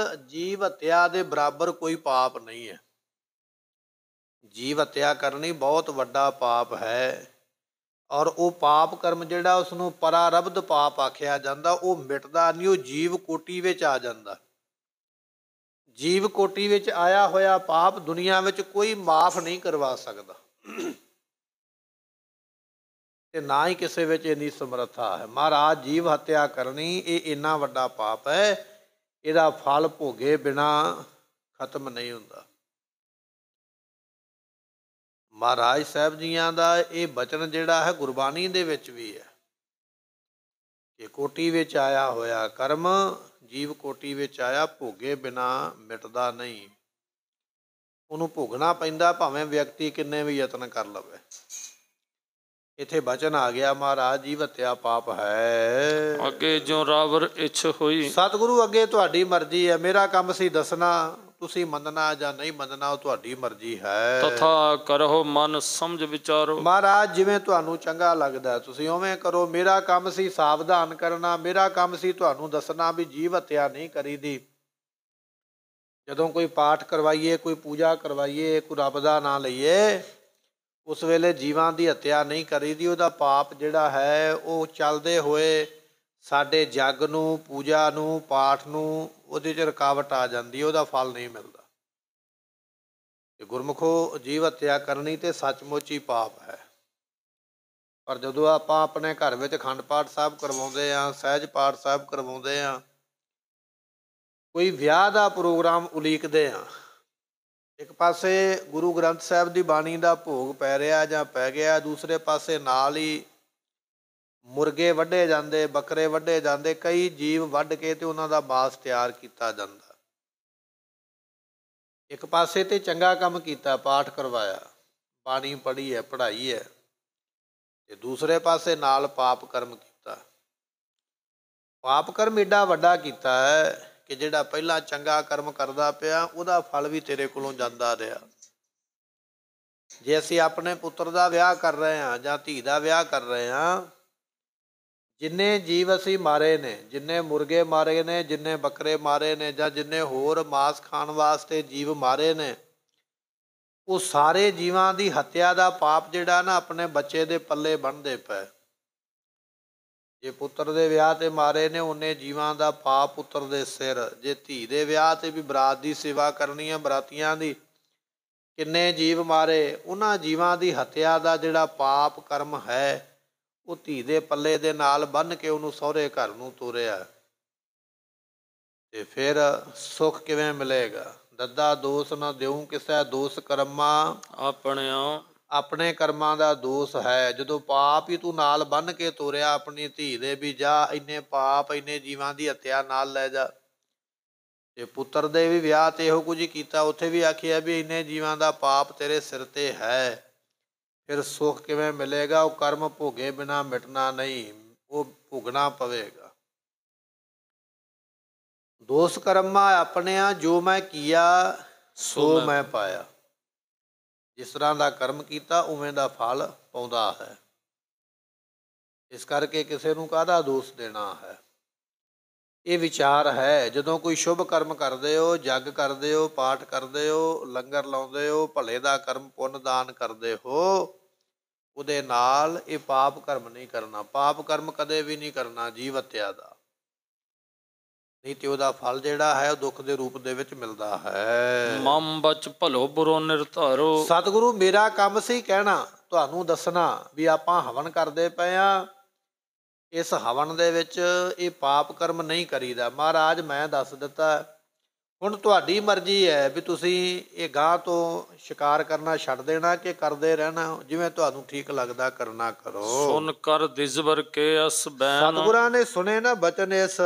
ਜੀਵ ਹੱਤਿਆ ਦੇ ਬਰਾਬਰ ਕੋਈ ਪਾਪ ਨਹੀਂ ਹੈ। ਜੀਵ ਹੱਤਿਆ ਕਰਨੀ ਬਹੁਤ ਵੱਡਾ ਪਾਪ ਹੈ, ਔਰ ਉਹ ਪਾਪ ਕਰਮ ਜਿਹੜਾ ਉਸਨੂੰ ਪਰਾਰਬਧ ਪਾਪ ਆਖਿਆ ਜਾਂਦਾ, ਉਹ ਮਿਟਦਾ ਨਹੀਂ, ਉਹ ਜੀਵ ਕੋਟੀ ਵਿੱਚ ਆ ਜਾਂਦਾ। ਜੀਵ ਕੋਟੀ ਵਿੱਚ ਆਇਆ ਹੋਇਆ ਪਾਪ ਦੁਨੀਆ ਵਿੱਚ ਕੋਈ ਮਾਫ ਨਹੀਂ ਕਰਵਾ ਸਕਦਾ, ਤੇ ਨਾ ਹੀ ਕਿਸੇ ਵਿੱਚ ਇੰਨੀ ਸਮਰੱਥਾ ਹੈ। ਮਹਾਰਾਜ ਜੀਵ ਹੱਤਿਆ ਕਰਨੀ ਇਹ ਇੰਨਾ ਵੱਡਾ ਪਾਪ ਹੈ, ਇਹਦਾ ਫਲ ਭੋਗੇ ਬਿਨਾ ਖਤਮ ਨਹੀਂ ਹੁੰਦਾ। ਮਹਾਰਾਜ ਸਾਹਿਬ ਜੀਆਂ ਦਾ ਇਹ ਬਚਨ ਜਿਹੜਾ ਹੈ ਗੁਰਬਾਣੀ ਦੇ ਵਿੱਚ ਵੀ ਹੈ ਕਿ ਕੋਟੀ ਵਿੱਚ ਆਇਆ ਹੋਇਆ ਕਰਮ, ਜੀਵ ਕੋਟੀ ਵਿੱਚ ਆਇਆ, ਭੋਗੇ ਬਿਨਾ ਮਿਟਦਾ ਨਹੀਂ, ਉਹਨੂੰ ਭੋਗਣਾ ਪੈਂਦਾ, ਭਾਵੇਂ ਵਿਅਕਤੀ ਕਿੰਨੇ ਵੀ ਯਤਨ ਕਰ ਲਵੇ। ਇੱਥੇ ਬਚਨ ਆ ਗਿਆ ਮਹਾਰਾਜ ਜੀਵ ਹੱਤਿਆ ਪਾਪ ਹੈ। ਅੱਗੇ ਜੋ ਰਾਵਰ ਇੱਛ ਹੋਈ। ਸਤਿਗੁਰੂ ਅੱਗੇ ਤੁਹਾਡੀ ਮਰਜ਼ੀ ਹੈ, ਮੇਰਾ ਕੰਮ ਸੀ ਦੱਸਣਾ, ਤੁਸੀਂ ਮੰਨਣਾ ਜਾਂ ਨਹੀਂ ਮੰਨਣਾ ਉਹ ਤੁਹਾਡੀ ਮਰਜ਼ੀ ਹੈ। ਤਥਾ ਕਰੋ ਮਨ ਸਮਝ ਵਿਚਾਰੋ। ਮਹਾਰਾਜ ਜਿਵੇਂ ਤੁਹਾਨੂੰ ਚੰਗਾ ਲੱਗਦਾ ਤੁਸੀਂ ਉਵੇਂ ਕਰੋ, ਮੇਰਾ ਕੰਮ ਸੀ ਸਾਵਧਾਨ ਕਰਨਾ, ਮੇਰਾ ਕੰਮ ਸੀ ਤੁਹਾਨੂੰ ਦੱਸਣਾ ਵੀ ਜੀਵ ਹੱਤਿਆ ਨਹੀਂ ਕਰੀਦੀ। ਜਦੋਂ ਕੋਈ ਪਾਠ ਕਰਵਾਈਏ, ਕੋਈ ਪੂਜਾ ਕਰਵਾਈਏ, ਕੋਈ ਰੱਬ ਦਾ ਨਾਂ ਲਈਏ, ਉਸ ਵੇਲੇ ਜੀਵਾਂ ਦੀ ਹੱਤਿਆ ਨਹੀਂ ਕਰੀਦੀ। ਉਹਦਾ ਪਾਪ ਜਿਹੜਾ ਹੈ ਉਹ ਚੱਲਦੇ ਹੋਏ ਸਾਡੇ ਜੱਗ ਨੂੰ, ਪੂਜਾ ਨੂੰ, ਪਾਠ ਨੂੰ, ਉਹਦੇ 'ਚ ਰੁਕਾਵਟ ਆ ਜਾਂਦੀ, ਉਹਦਾ ਫਲ ਨਹੀਂ ਮਿਲਦਾ। ਕਿ ਗੁਰਮੁਖੋ ਜੀਵ ਹੱਤਿਆ ਕਰਨੀ ਤੇ ਸੱਚਮੁੱਚ ਹੀ ਪਾਪ ਹੈ। ਪਰ ਜਦੋਂ ਆਪਾਂ ਆਪਣੇ ਘਰ ਵਿੱਚ ਅਖੰਡ ਪਾਠ ਸਾਹਿਬ ਕਰਵਾਉਂਦੇ ਹਾਂ, ਸਹਿਜ ਪਾਠ ਸਾਹਿਬ ਕਰਵਾਉਂਦੇ ਹਾਂ, ਕੋਈ ਵਿਆਹ ਦਾ ਪ੍ਰੋਗਰਾਮ ਉਲੀਕਦੇ ਹਾਂ, ਇੱਕ ਪਾਸੇ ਗੁਰੂ ਗ੍ਰੰਥ ਸਾਹਿਬ ਦੀ ਬਾਣੀ ਦਾ ਭੋਗ ਪੈ ਰਿਹਾ ਜਾਂ ਪੈ ਗਿਆ, ਦੂਸਰੇ ਪਾਸੇ ਨਾਲ ਹੀ ਮੁਰਗੇ ਵੱਢੇ ਜਾਂਦੇ, ਬੱਕਰੇ ਵੱਢੇ ਜਾਂਦੇ, ਕਈ ਜੀਵ ਵੱਢ ਕੇ ਤੇ ਉਹਨਾਂ ਦਾ ਮਾਸ ਤਿਆਰ ਕੀਤਾ ਜਾਂਦਾ। ਇੱਕ ਪਾਸੇ ਤੇ ਚੰਗਾ ਕੰਮ ਕੀਤਾ, ਪਾਠ ਕਰਵਾਇਆ, ਬਾਣੀ ਪੜ੍ਹੀ ਹੈ, ਪੜ੍ਹਾਈ ਹੈ, ਤੇ ਦੂਸਰੇ ਪਾਸੇ ਨਾਲ ਪਾਪ ਕਰਮ ਕੀਤਾ। ਪਾਪ ਕਰਮ ਏਡਾ ਵੱਡਾ ਕੀਤਾ ਹੈ ਕਿ ਜਿਹੜਾ ਪਹਿਲਾਂ ਚੰਗਾ ਕਰਮ ਕਰਦਾ ਪਿਆ ਉਹਦਾ ਫਲ ਵੀ ਤੇਰੇ ਕੋਲੋਂ ਜਾਂਦਾ ਰਿਹਾ। ਜੇ ਅਸੀਂ ਆਪਣੇ ਪੁੱਤਰ ਦਾ ਵਿਆਹ ਕਰ ਰਹੇ ਹਾਂ ਜਾਂ ਧੀ ਦਾ ਵਿਆਹ ਕਰ ਰਹੇ ਹਾਂ, ਜਿੰਨੇ ਜੀਵ ਅਸੀਂ ਮਾਰੇ ਨੇ, ਜਿੰਨੇ ਮੁਰਗੇ ਮਾਰੇ ਨੇ, ਜਿੰਨੇ ਬੱਕਰੇ ਮਾਰੇ ਨੇ, ਜਾਂ ਜਿੰਨੇ ਹੋਰ ਮਾਸ ਖਾਣ ਵਾਸਤੇ ਜੀਵ ਮਾਰੇ ਨੇ, ਉਹ ਸਾਰੇ ਜੀਵਾਂ ਦੀ ਹੱਤਿਆ ਦਾ ਪਾਪ ਜਿਹੜਾ ਨਾ ਆਪਣੇ ਬੱਚੇ ਦੇ ਪੱਲੇ ਬੰਨ੍ਹਦੇ ਪਏ। ਜੇ ਪੁੱਤਰ ਦੇ ਵਿਆਹ ਤੇ ਮਾਰੇ ਨੇ, ਉਹਨੇ ਜੀਵਾਂ ਦਾ ਪਾਪ ਪੁੱਤਰ ਦੇ ਸਿਰ। ਜੇ ਧੀ ਦੇ ਵਿਆਹ ਤੇ ਵੀ ਬਰਾਤ ਦੀ ਸੇਵਾ ਕਰਨੀ ਹੈ, ਬਰਾਤੀਆਂ ਦੀ, ਕਿੰਨੇ ਜੀਵ ਮਾਰੇ, ਉਹਨਾਂ ਜੀਵਾਂ ਦੀ ਹੱਤਿਆ ਦਾ ਜਿਹੜਾ ਪਾਪ ਕਰਮ ਹੈ ਉਹ ਧੀ ਦੇ ਪੱਲੇ ਦੇ ਨਾਲ ਬੰਨ੍ਹ ਕੇ ਉਹਨੂੰ ਸਹੁਰੇ ਘਰ ਨੂੰ ਤੋਰਿਆ। ਤੇ ਫਿਰ ਸੁੱਖ ਕਿਵੇਂ ਮਿਲੇਗਾ? ਦੱਦਾ ਦੋਸ ਨਾ ਦਿਉ ਕਿਸੇ, ਦੋਸ ਕਰਮਾ ਆਪਣਿਓ। ਆਪਣੇ ਕਰਮਾਂ ਦਾ ਦੋਸ਼ ਹੈ। ਜਦੋਂ ਪਾਪ ਹੀ ਤੂੰ ਨਾਲ ਬੰਨ੍ਹ ਕੇ ਤੋਰਿਆ ਆਪਣੀ ਧੀ ਦੇ, ਵੀ ਜਾ ਇੰਨੇ ਪਾਪ, ਇੰਨੇ ਜੀਵਾਂ ਦੀ ਹੱਤਿਆ ਨਾਲ ਲੈ ਜਾ। ਤੇ ਪੁੱਤਰ ਦੇ ਵੀ ਵਿਆਹ ਤੇ ਇਹੋ ਕੁਝ ਹੀ ਕੀਤਾ, ਉੱਥੇ ਵੀ ਆਖਿਆ ਵੀ ਇੰਨੇ ਜੀਵਾਂ ਦਾ ਪਾਪ ਤੇਰੇ ਸਿਰ ਤੇ ਹੈ, ਫਿਰ ਸੁੱਖ ਕਿਵੇਂ ਮਿਲੇਗਾ? ਉਹ ਕਰਮ ਭੋਗੇ ਬਿਨਾਂ ਮਿਟਣਾ ਨਹੀਂ, ਉਹ ਭੋਗਣਾ ਪਵੇਗਾ। ਦੋਸ ਕਰਮਾ ਆਪਣਿਆ, ਜੋ ਮੈਂ ਕੀਆ ਸੋ ਮੈਂ ਪਾਇਆ। ਜਿਸ ਤਰ੍ਹਾਂ ਦਾ ਕਰਮ ਕੀਤਾ ਉਵੇਂ ਦਾ ਫਲ ਪਾਉਂਦਾ ਹੈ। ਇਸ ਕਰਕੇ ਕਿਸੇ ਨੂੰ ਕਾਹਦਾ ਦੋਸ਼ ਦੇਣਾ ਹੈ? ਇਹ ਵਿਚਾਰ ਹੈ। ਜਦੋਂ ਕੋਈ ਸ਼ੁਭ ਕਰਮ ਕਰਦੇ ਹੋ, ਜੱਗ ਕਰਦੇ ਹੋ, ਪਾਠ ਕਰਦੇ ਹੋ, ਲੰਗਰ ਲਾਉਂਦੇ ਹੋ, ਭਲੇ ਦਾ ਕਰਮ ਪੁੰਨ ਦਾਨ ਕਰਦੇ ਹੋ, ਉਹਦੇ ਨਾਲ ਇਹ ਪਾਪ ਕਰਮ ਨਹੀਂ ਕਰਨਾ। ਪਾਪ ਕਰਮ ਕਦੇ ਵੀ ਨਹੀਂ ਕਰਨਾ ਜੀਵ ਹੱਤਿਆ ਦਾ, ਨਹੀਂ ਤੇ ਉਹਦਾ ਫਲ ਜਿਹੜਾ ਹੈ ਉਹ ਦੁੱਖ ਦੇ ਰੂਪ ਦੇ ਵਿੱਚ ਮਿਲਦਾ ਹੈ। ਮਮ ਬਚ ਭਲੋ ਬੁਰੋ ਨਿਰਧਾਰੋ। ਸਤਿਗੁਰੂ ਮੇਰਾ ਕੰਮ ਸੀ ਕਹਿਣਾ, ਤੁਹਾਨੂੰ ਦੱਸਣਾ ਵੀ ਆਪਾਂ ਹਵਨ ਕਰਦੇ ਪਏ ਹਾਂ, ਇਸ ਹਵਨ ਦੇ ਵਿੱਚ ਇਹ ਪਾਪ ਕਰਮ ਨਹੀਂ ਕਰੀਦਾ। ਮਹਾਰਾਜ ਮੈਂ ਦੱਸ ਦਿੱਤਾ, ਹੁਣ ਤੁਹਾਡੀ ਮਰਜ਼ੀ ਹੈ ਵੀ ਤੁਸੀਂ ਇਹ ਗਾਂ ਤੋਂ ਸ਼ਿਕਾਰ ਕਰਨਾ ਛੱਡ ਦੇਣਾ ਕਿ ਕਰਦੇ ਰਹਿਣਾ, ਜਿਵੇਂ ਤੁਹਾਨੂੰ ਠੀਕ ਲੱਗਦਾ ਕਰਨਾ ਕਰੋ। ਸੁਨ ਕਰ ਦਿਜਬਰ ਕੇ ਅਸ ਬੈਨ। ਸਤਿਗੁਰਾਂ ਨੇ ਸੁਣੇ ਨਾ ਬਚਨ ਇਸ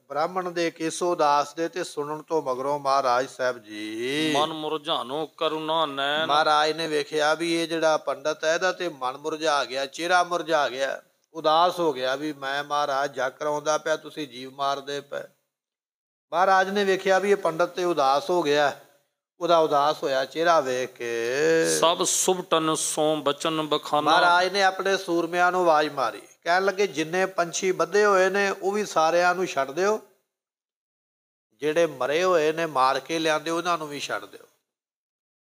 ਬ੍ਰਾਹਮਣ ਦੇ, ਕੇਸੋ ਦਾਸ ਦੇ, ਤੇ ਸੁਣਨ ਤੋਂ ਮਗਰੋਂ ਮਹਾਰਾਜ ਸਾਹਿਬ ਜੀ ਮਨ ਮੁਰਝਾਨੋ ਕਰੁਣਾ ਨੈਣ। ਮਹਾਰਾਜ ਨੇ ਵੇਖਿਆ ਵੀ ਇਹ ਜਿਹੜਾ ਪੰਡਤ ਹੈ ਇਹਦਾ ਤੇ ਮਨ ਮੁਰਝਾ ਗਿਆ, ਚਿਹਰਾ ਮੁਰਝਾ ਗਿਆ, ਉਦਾਸ ਹੋ ਗਿਆ ਵੀ ਮੈਂ ਮਹਾਰਾਜ ਜੱਗ ਕਰਾਉਂਦਾ ਪਿਆ, ਤੁਸੀਂ ਜੀਵ ਮਾਰਦੇ ਪਏ। ਮਹਾਰਾਜ ਨੇ ਵੇਖਿਆ ਵੀ ਇਹ ਪੰਡਤ ਤੇ ਉਦਾਸ ਹੋ ਗਿਆ, ਉਹਦਾ ਉਦਾਸ ਹੋਇਆ ਚਿਹਰਾ ਵੇਖ ਕੇ ਸਭ ਸੁਭਟਨ ਸੋ ਬਚਨ ਬਖਾਨਾ। ਮਹਾਰਾਜ ਨੇ ਆਪਣੇ ਸੂਰਮਿਆਂ ਨੂੰ ਆਵਾਜ਼ ਮਾਰੀ, ਕਹਿਣ ਲੱਗੇ ਜਿੰਨੇ ਪੰਛੀ ਬੱਧੇ ਹੋਏ ਨੇ ਉਹ ਵੀ ਸਾਰਿਆਂ ਨੂੰ ਛੱਡ ਦਿਓ, ਜਿਹੜੇ ਮਰੇ ਹੋਏ ਨੇ ਮਾਰ ਕੇ ਲਿਆਂਦੇ ਉਹਨਾਂ ਨੂੰ ਵੀ ਛੱਡ ਦਿਓ।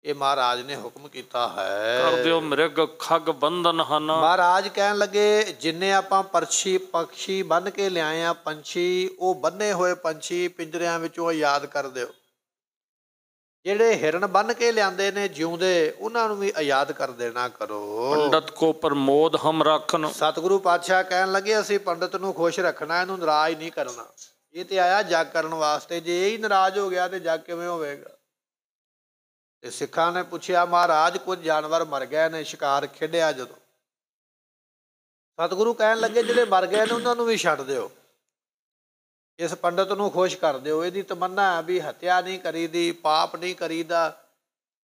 ਇਹ ਮਹਾਰਾਜ ਨੇ ਹੁਕਮ ਕੀਤਾ ਹੈ। ਕਰ ਦਿਓ ਮ੍ਰਿਗ ਖਗ ਬੰਧਨ ਹਨ। ਮਹਾਰਾਜ ਕਹਿਣ ਲੱਗੇ ਜਿੰਨੇ ਆਪਾਂ ਪਕਸ਼ੀ ਬੰਨ੍ਹ ਕੇ ਲਿਆਏ ਆ, ਪੰਛੀ, ਉਹ ਬੰਨੇ ਹੋਏ ਪੰਛੀ ਪਿੰਜਰਿਆਂ ਵਿੱਚੋਂ ਆਜ਼ਾਦ ਕਰ ਦਿਓ। ਜਿਹੜੇ ਹਿਰਨ ਬੰਨ੍ਹ ਕੇ ਲਿਆਂਦੇ ਨੇ ਜਿਉਂਦੇ, ਉਹਨਾਂ ਨੂੰ ਵੀ ਆਜ਼ਾਦ ਕਰ ਦੇਣਾ ਕਰੋ। ਪੰਡਤ ਕੋ ਪ੍ਰਮੋਦ ਹਮ ਰੱਖਣ। ਸਤਿਗੁਰੂ ਪਾਤਸ਼ਾਹ ਕਹਿਣ ਲੱਗੇ ਅਸੀਂ ਪੰਡਤ ਨੂੰ ਖੁਸ਼ ਰੱਖਣਾ, ਇਹਨੂੰ ਨਾਰਾਜ਼ ਨਹੀਂ ਕਰਨਾ। ਇਹ ਤੇ ਆਇਆ ਜੱਗ ਕਰਨ ਵਾਸਤੇ, ਜੇ ਇਹ ਹੀ ਨਾਰਾਜ਼ ਹੋ ਗਿਆ ਤੇ ਜੱਗ ਕਿਵੇਂ ਹੋਵੇਗਾ? ਤੇ ਸਿੱਖਾਂ ਨੇ ਪੁੱਛਿਆ ਮਹਾਰਾਜ ਕੁਝ ਜਾਨਵਰ ਮਰ ਗਏ ਨੇ ਸ਼ਿਕਾਰ ਖੇਡਿਆ ਜਦੋਂ। ਸਤਿਗੁਰੂ ਕਹਿਣ ਲੱਗੇ ਜਿਹੜੇ ਮਰ ਗਏ ਨੇ ਉਹਨਾਂ ਨੂੰ ਵੀ ਛੱਡ ਦਿਓ, ਇਸ ਪੰਡਤ ਨੂੰ ਖੁਸ਼ ਕਰ ਦਿਓ। ਇਹਦੀ ਤਮੰਨਾ ਹੈ ਵੀ ਹੱਤਿਆ ਨਹੀਂ ਕਰੀਦੀ, ਪਾਪ ਨਹੀਂ ਕਰੀਦਾ,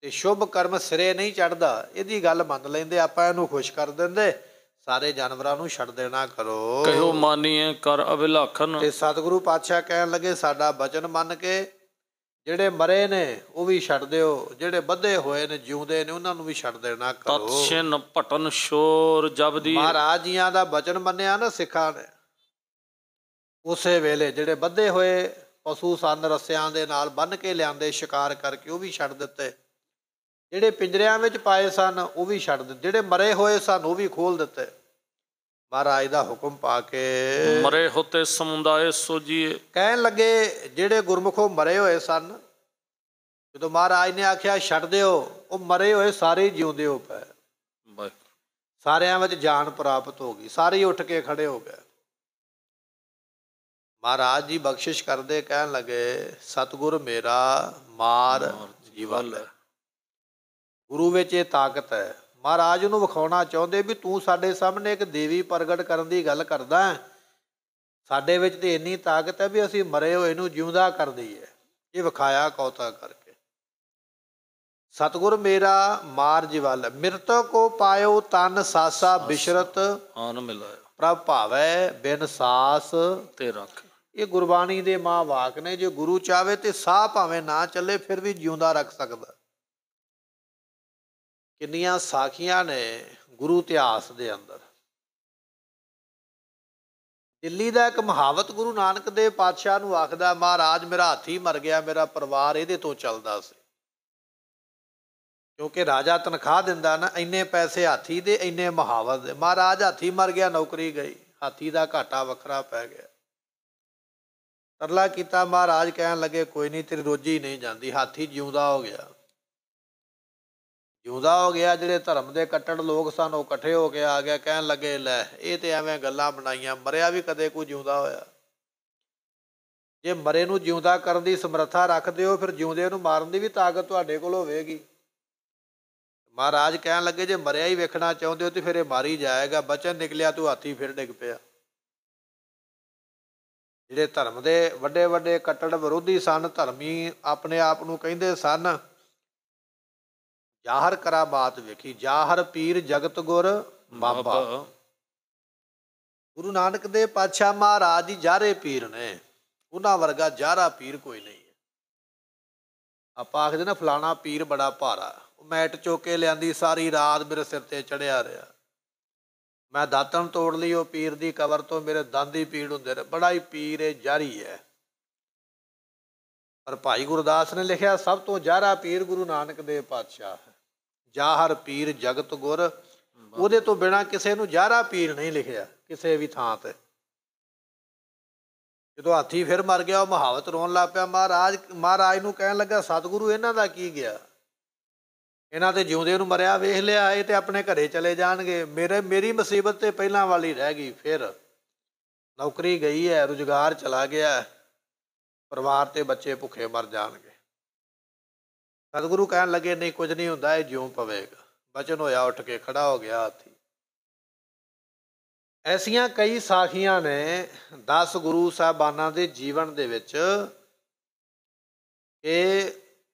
ਤੇ ਸ਼ੁਭ ਕਰਮ ਸਿਰੇ ਨਹੀਂ ਚੜ੍ਹਦਾ। ਇਹਦੀ ਗੱਲ ਮੰਨ ਲੈਂਦੇ, ਆਪਾਂ ਇਹਨੂੰ ਖੁਸ਼ ਕਰ ਦਿੰਦੇ, ਸਾਰੇ ਜਾਨਵਰਾਂ ਨੂੰ ਛੱਡ ਦੇਣਾ ਕਰੋ। ਕਹਿਓ ਮਾਨੀਏ ਕਰ ਅਭਿਲਾਖਨ। ਤੇ ਸਤਿਗੁਰੂ ਪਾਤਸ਼ਾਹ ਕਹਿਣ ਲੱਗੇ ਸਾਡਾ ਬਚਨ ਮੰਨ ਕੇ ਜਿਹੜੇ ਮਰੇ ਨੇ ਉਹ ਵੀ ਛੱਡ ਦਿਓ, ਜਿਹੜੇ ਬੱਧੇ ਹੋਏ ਨੇ ਜਿਉਂਦੇ ਨੇ ਉਹਨਾਂ ਨੂੰ ਵੀ ਛੱਡ ਦੇਣਾ ਕਰੋ। ਤਤਛਿਨ ਭਟਨ ਸ਼ੋਰ ਜਬਦੀ। ਮਹਾਰਾਜ ਜੀਆਂ ਦਾ ਬਚਨ ਮੰਨਿਆ ਨਾ ਸਿੱਖਾਂ ਨੇ, ਉਸੇ ਵੇਲੇ ਜਿਹੜੇ ਬੱਧੇ ਹੋਏ ਪਸ਼ੂ ਸਨ ਰੱਸਿਆਂ ਦੇ ਨਾਲ ਬੰਨ੍ਹ ਕੇ ਲਿਆਂਦੇ ਸ਼ਿਕਾਰ ਕਰਕੇ, ਉਹ ਵੀ ਛੱਡ ਦਿੱਤੇ। ਜਿਹੜੇ ਪਿੰਜਰਿਆਂ ਵਿੱਚ ਪਾਏ ਸਨ ਉਹ ਵੀ ਛੱਡ ਦਿੱਤੇ, ਜਿਹੜੇ ਮਰੇ ਹੋਏ ਸਨ ਉਹ ਵੀ ਖੋਲ ਦਿੱਤੇ। ਮਹਾਰਾਜ ਦਾ ਹੁਕਮ ਪਾ ਕੇ ਮਰੇ ਹੋਤੇ ਸਮੁਦਾਇ ਸੋਜੀਏ। ਕਹਿਣ ਲੱਗੇ ਜਿਹੜੇ ਗੁਰਮੁਖੋਂ ਮਰੇ ਹੋਏ ਸਨ ਜਦੋਂ ਮਹਾਰਾਜ ਨੇ ਆਖਿਆ ਛੱਡ ਦਿਓ, ਉਹ ਮਰੇ ਹੋਏ ਸਾਰੇ ਜਿਉਂਦੇ ਹੋ ਪਏ, ਸਾਰਿਆਂ ਵਿੱਚ ਜਾਨ ਪ੍ਰਾਪਤ ਹੋ ਗਈ, ਸਾਰੇ ਉੱਠ ਕੇ ਖੜੇ ਹੋ ਗਏ। ਮਹਾਰਾਜ ਜੀ ਬਖਸ਼ਿਸ਼ ਕਰਦੇ ਕਹਿਣ ਲੱਗੇ, ਸਤਿਗੁਰ ਮੇਰਾ ਮਾਰ ਜੀਵਨ ਹੈ। ਗੁਰੂ ਵਿੱਚ ਇਹ ਤਾਕਤ ਹੈ। ਮਹਾਰਾਜ ਨੂੰ ਵਿਖਾਉਣਾ ਚਾਹੁੰਦੇ ਵੀ ਤੂੰ ਸਾਡੇ ਸਾਹਮਣੇ ਇੱਕ ਦੇਵੀ ਪ੍ਰਗਟ ਕਰਨ ਦੀ ਗੱਲ ਕਰਦਾ, ਸਾਡੇ ਵਿੱਚ ਤੇ ਇੰਨੀ ਤਾਕਤ ਹੈ ਵੀ ਅਸੀਂ ਮਰੇ ਹੋਏ ਨੂੰ ਜਿਉਂਦਾ ਕਰ ਦਈਏ। ਇਹ ਵਿਖਾਇਆ ਕੌਤਾ ਕਰਕੇ। ਸਤਿਗੁਰ ਮੇਰਾ ਮਾਰ ਜੀਵਲ, ਮਿਰਤੋ ਕੋ ਪਾਇਓ ਤਨ ਸਾਸਾ ਬਿਸ਼ਰਤ ਆਨ ਮਿਲਾਇਆ, ਪ੍ਰਭ ਭਾਵੈ ਬਿਨ ਸਾਸ ਤੇ ਰੱਖ। ਇਹ ਗੁਰਬਾਣੀ ਦੇ ਮਾਂ ਵਾਕ ਨੇ। ਜੇ ਗੁਰੂ ਚਾਹਵੇ ਤੇ ਸਾਹ ਭਾਵੇਂ ਨਾ ਚੱਲੇ ਫਿਰ ਵੀ ਜਿਉਂਦਾ ਰੱਖ ਸਕਦਾ। ਕਿੰਨੀਆਂ ਸਾਖੀਆਂ ਨੇ ਗੁਰੂ ਇਤਿਹਾਸ ਦੇ ਅੰਦਰ। ਦਿੱਲੀ ਦਾ ਇੱਕ ਮੁਹਾਵਤ ਗੁਰੂ ਨਾਨਕ ਦੇਵ ਪਾਤਸ਼ਾਹ ਨੂੰ ਆਖਦਾ, ਮਹਾਰਾਜ ਮੇਰਾ ਹਾਥੀ ਮਰ ਗਿਆ, ਮੇਰਾ ਪਰਿਵਾਰ ਇਹਦੇ ਤੋਂ ਚੱਲਦਾ ਸੀ। ਕਿਉਂਕਿ ਰਾਜਾ ਤਨਖਾਹ ਦਿੰਦਾ ਨਾ, ਇੰਨੇ ਪੈਸੇ ਹਾਥੀ ਦੇ, ਇੰਨੇ ਮੁਹਾਵਤ ਦੇ। ਮਹਾਰਾਜ ਹਾਥੀ ਮਰ ਗਿਆ, ਨੌਕਰੀ ਗਈ, ਹਾਥੀ ਦਾ ਘਾਟਾ ਵੱਖਰਾ ਪੈ ਗਿਆ। ਤਰਲਾ ਕੀਤਾ, ਮਹਾਰਾਜ ਕਹਿਣ ਲੱਗੇ ਕੋਈ ਨਹੀਂ, ਤੇਰੀ ਰੋਜੀ ਨਹੀਂ ਜਾਂਦੀ। ਹਾਥੀ ਜਿਉਂਦਾ ਹੋ ਗਿਆ, ਜਿਉਂਦਾ ਹੋ ਗਿਆ। ਜਿਹੜੇ ਧਰਮ ਦੇ ਕੱਟੜ ਲੋਕ ਸਨ ਉਹ ਇਕੱਠੇ ਹੋ ਕੇ ਆ ਗਿਆ, ਕਹਿਣ ਲੱਗੇ ਲੈ ਇਹ ਤੇ ਐਵੇਂ ਗੱਲਾਂ ਬਣਾਈਆਂ, ਮਰਿਆ ਵੀ ਕਦੇ ਕੋਈ ਜਿਉਂਦਾ ਹੋਇਆ? ਜੇ ਮਰੇ ਨੂੰ ਜਿਉਂਦਾ ਕਰਨ ਦੀ ਸਮਰੱਥਾ ਰੱਖਦੇ ਹੋ, ਫਿਰ ਜਿਉਂਦੇ ਨੂੰ ਮਾਰਨ ਦੀ ਵੀ ਤਾਕਤ ਤੁਹਾਡੇ ਕੋਲ ਹੋਵੇਗੀ। ਮਹਾਰਾਜ ਕਹਿਣ ਲੱਗੇ ਜੇ ਮਰਿਆ ਹੀ ਵੇਖਣਾ ਚਾਹੁੰਦੇ ਹੋ ਤੇ ਫਿਰ ਇਹ ਮਾਰੀ ਜਾਏਗਾ। ਬਚਨ ਨਿਕਲਿਆ ਤੂੰ ਹਾਥੀ ਫਿਰ ਡਿੱਗ ਪਿਆ। ਜਿਹੜੇ ਧਰਮ ਦੇ ਵੱਡੇ ਵੱਡੇ ਕੱਟੜ ਵਿਰੋਧੀ ਸਨ, ਧਰਮੀ ਆਪਣੇ ਆਪ ਨੂੰ ਕਹਿੰਦੇ ਸਨ, ਜਾਹਰ ਕਰਾ ਬਾਤ ਵੇਖੀ, ਜਾਹਰ ਪੀਰ ਜਗਤ ਗੁਰ ਬਾਬਾ। ਗੁਰੂ ਨਾਨਕ ਦੇਵ ਪਾਤਸ਼ਾਹ ਮਹਾਰਾਜ ਜੀ ਜਾਰੇ ਪੀਰ ਨੇ, ਉਹਨਾਂ ਵਰਗਾ ਜਾਰਾ ਪੀਰ ਕੋਈ ਨਹੀਂ ਹੈ। ਆਪਾਂ ਆਖਦੇ ਨਾ ਫਲਾਣਾ ਪੀਰ ਬੜਾ ਭਾਰਾ, ਉਹ ਮੈਟ ਚੁੱਕ ਕੇ ਲਿਆਂਦੀ, ਸਾਰੀ ਰਾਤ ਮੇਰੇ ਸਿਰ ਤੇ ਚੜਿਆ ਰਿਹਾ, ਮੈਂ ਦਾਤਣ ਤੋੜ ਲਈ ਉਹ ਪੀਰ ਦੀ ਕਬਰ ਤੋਂ, ਮੇਰੇ ਦੰਦ ਹੀ ਪੀੜ ਹੁੰਦੇ ਰਹੇ। ਬੜਾ ਹੀ ਪੀਰ ਇਹ ਜਾਰੀ ਹੈ। ਪਰ ਭਾਈ ਗੁਰਦਾਸ ਨੇ ਲਿਖਿਆ ਸਭ ਤੋਂ ਜਾਰਾ ਪੀਰ ਗੁਰੂ ਨਾਨਕ ਦੇਵ ਪਾਤਸ਼ਾਹ ਹੈ। ਜਾਹਰ ਪੀਰ ਜਗਤ ਗੁਰ, ਉਹਦੇ ਤੋਂ ਬਿਨਾਂ ਕਿਸੇ ਨੂੰ ਜਾਰਾ ਪੀਰ ਨਹੀਂ ਲਿਖਿਆ ਕਿਸੇ ਵੀ ਥਾਂ ਤੇ। ਜਦੋਂ ਹਾਥੀ ਫਿਰ ਮਰ ਗਿਆ, ਉਹ ਮੁਹਾਵਤ ਰੋਣ ਲੱਗ ਪਿਆ। ਮਹਾਰਾਜ ਨੂੰ ਕਹਿਣ ਲੱਗਾ, ਸਤਿਗੁਰੂ ਇਹਨਾਂ ਦਾ ਕੀ ਗਿਆ? ਇਹਨਾਂ ਤੇ ਜਿਉਂਦੇ ਨੂੰ ਮਰਿਆ ਵੇਖ ਲਿਆ, ਇਹ ਤੇ ਆਪਣੇ ਘਰੇ ਚਲੇ ਜਾਣਗੇ। ਮੇਰੀ ਮੁਸੀਬਤ ਤੇ ਪਹਿਲਾਂ ਵਾਲੀ ਰਹਿ ਗਈ। ਫਿਰ ਨੌਕਰੀ ਗਈ ਹੈ, ਰੁਜ਼ਗਾਰ ਚਲਾ ਗਿਆ, ਪਰਿਵਾਰ ਤੇ ਬੱਚੇ ਭੁੱਖੇ ਮਰ ਜਾਣਗੇ। ਸਤਿਗੁਰੂ ਕਹਿਣ ਲੱਗੇ ਨਹੀਂ ਕੁਝ ਨਹੀਂ ਹੁੰਦਾ, ਇਹ ਜਿਉਂ ਪਵੇਗਾ। ਬਚਨ ਹੋਇਆ, ਉੱਠ ਕੇ ਖੜਾ ਹੋ ਗਿਆ ਹਾਥੀ। ਐਸੀਆਂ ਕਈ ਸਾਖੀਆਂ ਨੇ 10 ਗੁਰੂ ਸਾਹਿਬਾਨਾਂ ਦੇ ਜੀਵਨ ਦੇ ਵਿੱਚ ਕਿ